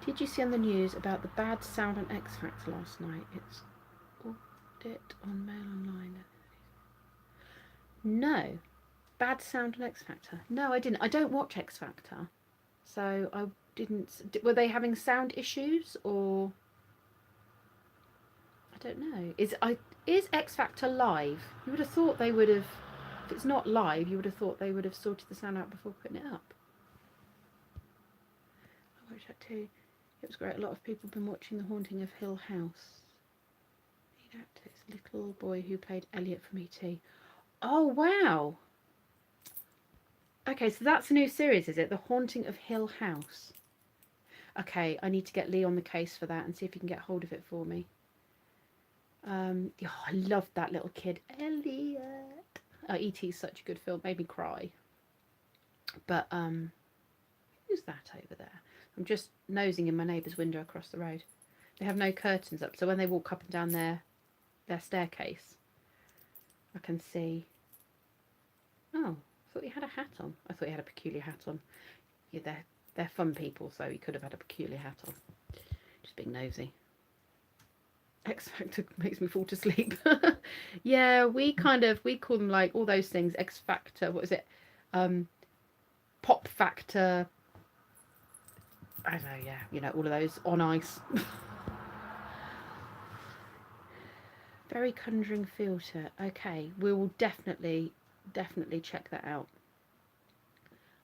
did you see on the news about the bad sound on X Factor last night? It's audit on Mail Online. No, bad sound on X Factor. No, I didn't. I don't watch X Factor, so I didn't. Were they having sound issues, or I don't know. Is X Factor live? You would have thought they would have. If it's not live, you would have thought they would have sorted the sound out before putting it up. I watched that too. It was great. A lot of people have been watching The Haunting of Hill House. Lead actors, little boy who played Elliot from E.T. Oh wow. Okay, so that's a new series, is it? The Haunting of Hill House. Okay, I need to get Lee on the case for that and see if he can get hold of it for me. I loved that little kid, Elliot. E.T. is such a good film, made me cry. But who's that over there? I'm just nosing in my neighbour's window across the road. They have no curtains up, so when they walk up and down their staircase, I can see. Oh, I thought he had a hat on. I thought he had a peculiar hat on. Yeah, they're fun people, so he could have had a peculiar hat on. Just being nosy. X Factor makes me fall to sleep. Yeah, we call them like all those things. X Factor, what is it? pop factor. I don't know, yeah, you know, all of those on ice. Very conjuring filter. Okay, we will definitely check that out.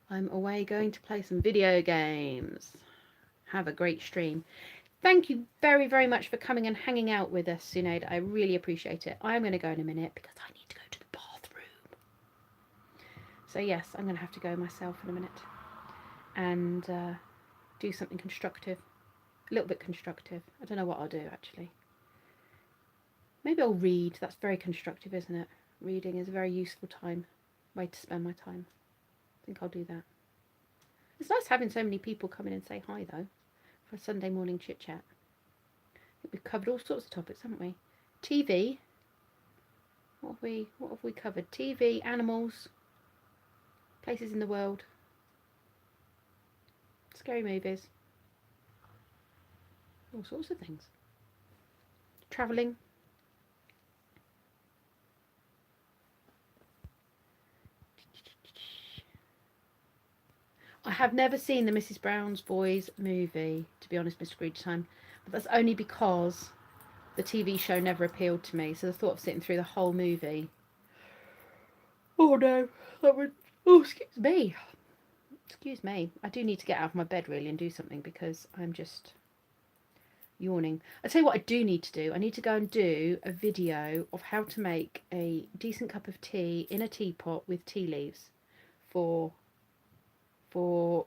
I'm away going to play some video games. Have a great stream. Thank you very, very much for coming and hanging out with us, Sinead. I really appreciate it. I'm going to go in a minute because I need to go to the bathroom. So yes, I'm going to have to go myself in a minute and do something constructive. A little bit constructive. I don't know what I'll do, actually. Maybe I'll read. That's very constructive, isn't it? Reading is a very useful way to spend my time. I think I'll do that. It's nice having so many people come in and say hi, though, for a Sunday morning chit-chat. I think we've covered all sorts of topics, haven't we? TV. What have we covered? TV, animals, places in the world, scary movies, all sorts of things. Travelling. I have never seen the Mrs. Brown's Boys movie, to be honest, Mr. Scrooge time, but that's only because the TV show never appealed to me, so the thought of sitting through the whole movie. Oh no, that would. Oh, excuse me. Excuse me. I do need to get out of my bed really and do something because I'm just yawning. I tell you what I do need to do. I need to go and do a video of how to make a decent cup of tea in a teapot with tea leaves for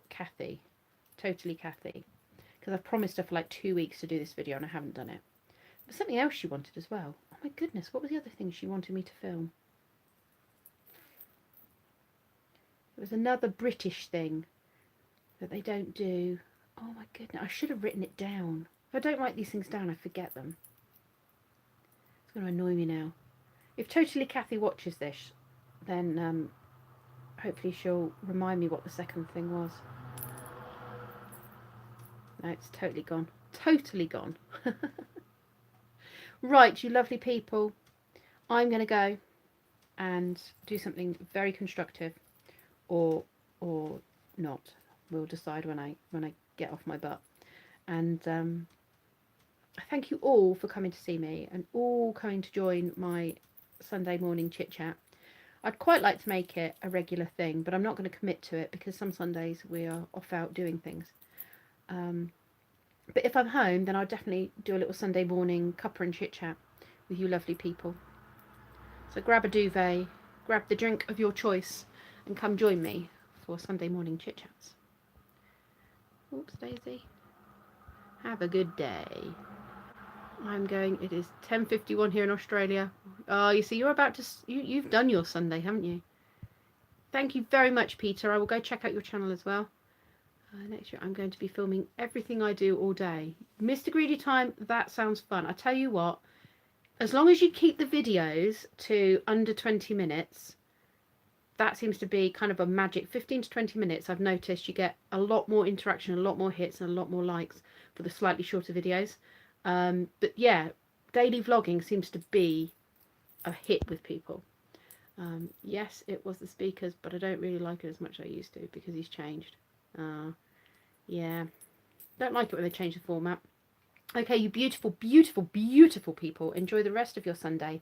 Kathy. Totally Kathy. Because I've promised her for like 2 weeks to do this video and I haven't done it. There's something else she wanted as well. Oh my goodness, what was the other thing she wanted me to film? It was another British thing that they don't do. Oh my goodness, I should have written it down. If I don't write these things down, I forget them. It's going to annoy me now. If Totally Kathy watches this, then hopefully she'll remind me what the second thing was. No, it's totally gone. Totally gone. Right, you lovely people. I'm going to go and do something very constructive, or not. We'll decide when I get off my butt. And I thank you all for coming to see me and all coming to join my Sunday morning chit chat. I'd quite like to make it a regular thing, but I'm not going to commit to it because some Sundays we are off out doing things. But if I'm home, then I'll definitely do a little Sunday morning cuppa and chit chat with you lovely people. So grab a duvet, grab the drink of your choice, and come join me for Sunday morning chit chats. Oops, Daisy. Have a good day. It is 10:51 here in Australia. Oh, you see, you're about to, you've done your Sunday, haven't you? Thank you very much, Peter. I will go check out your channel as well. Next year I'm going to be filming everything I do all day. Mr. Greedy Time, that sounds fun. I tell you what, as long as you keep the videos to under 20 minutes, that seems to be kind of a magic. 15 to 20 minutes, I've noticed you get a lot more interaction, a lot more hits and a lot more likes for the slightly shorter videos. But yeah, daily vlogging seems to be a hit with people. Yes, it was the speakers, but I don't really like it as much as I used to because he's changed. Yeah, don't like it when they change the format. Okay, you beautiful, beautiful, beautiful people, enjoy the rest of your Sunday,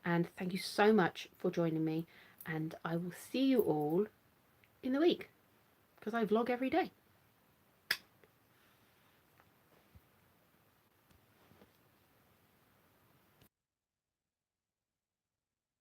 and thank you so much for joining me, and I will see you all in the week because I vlog every day.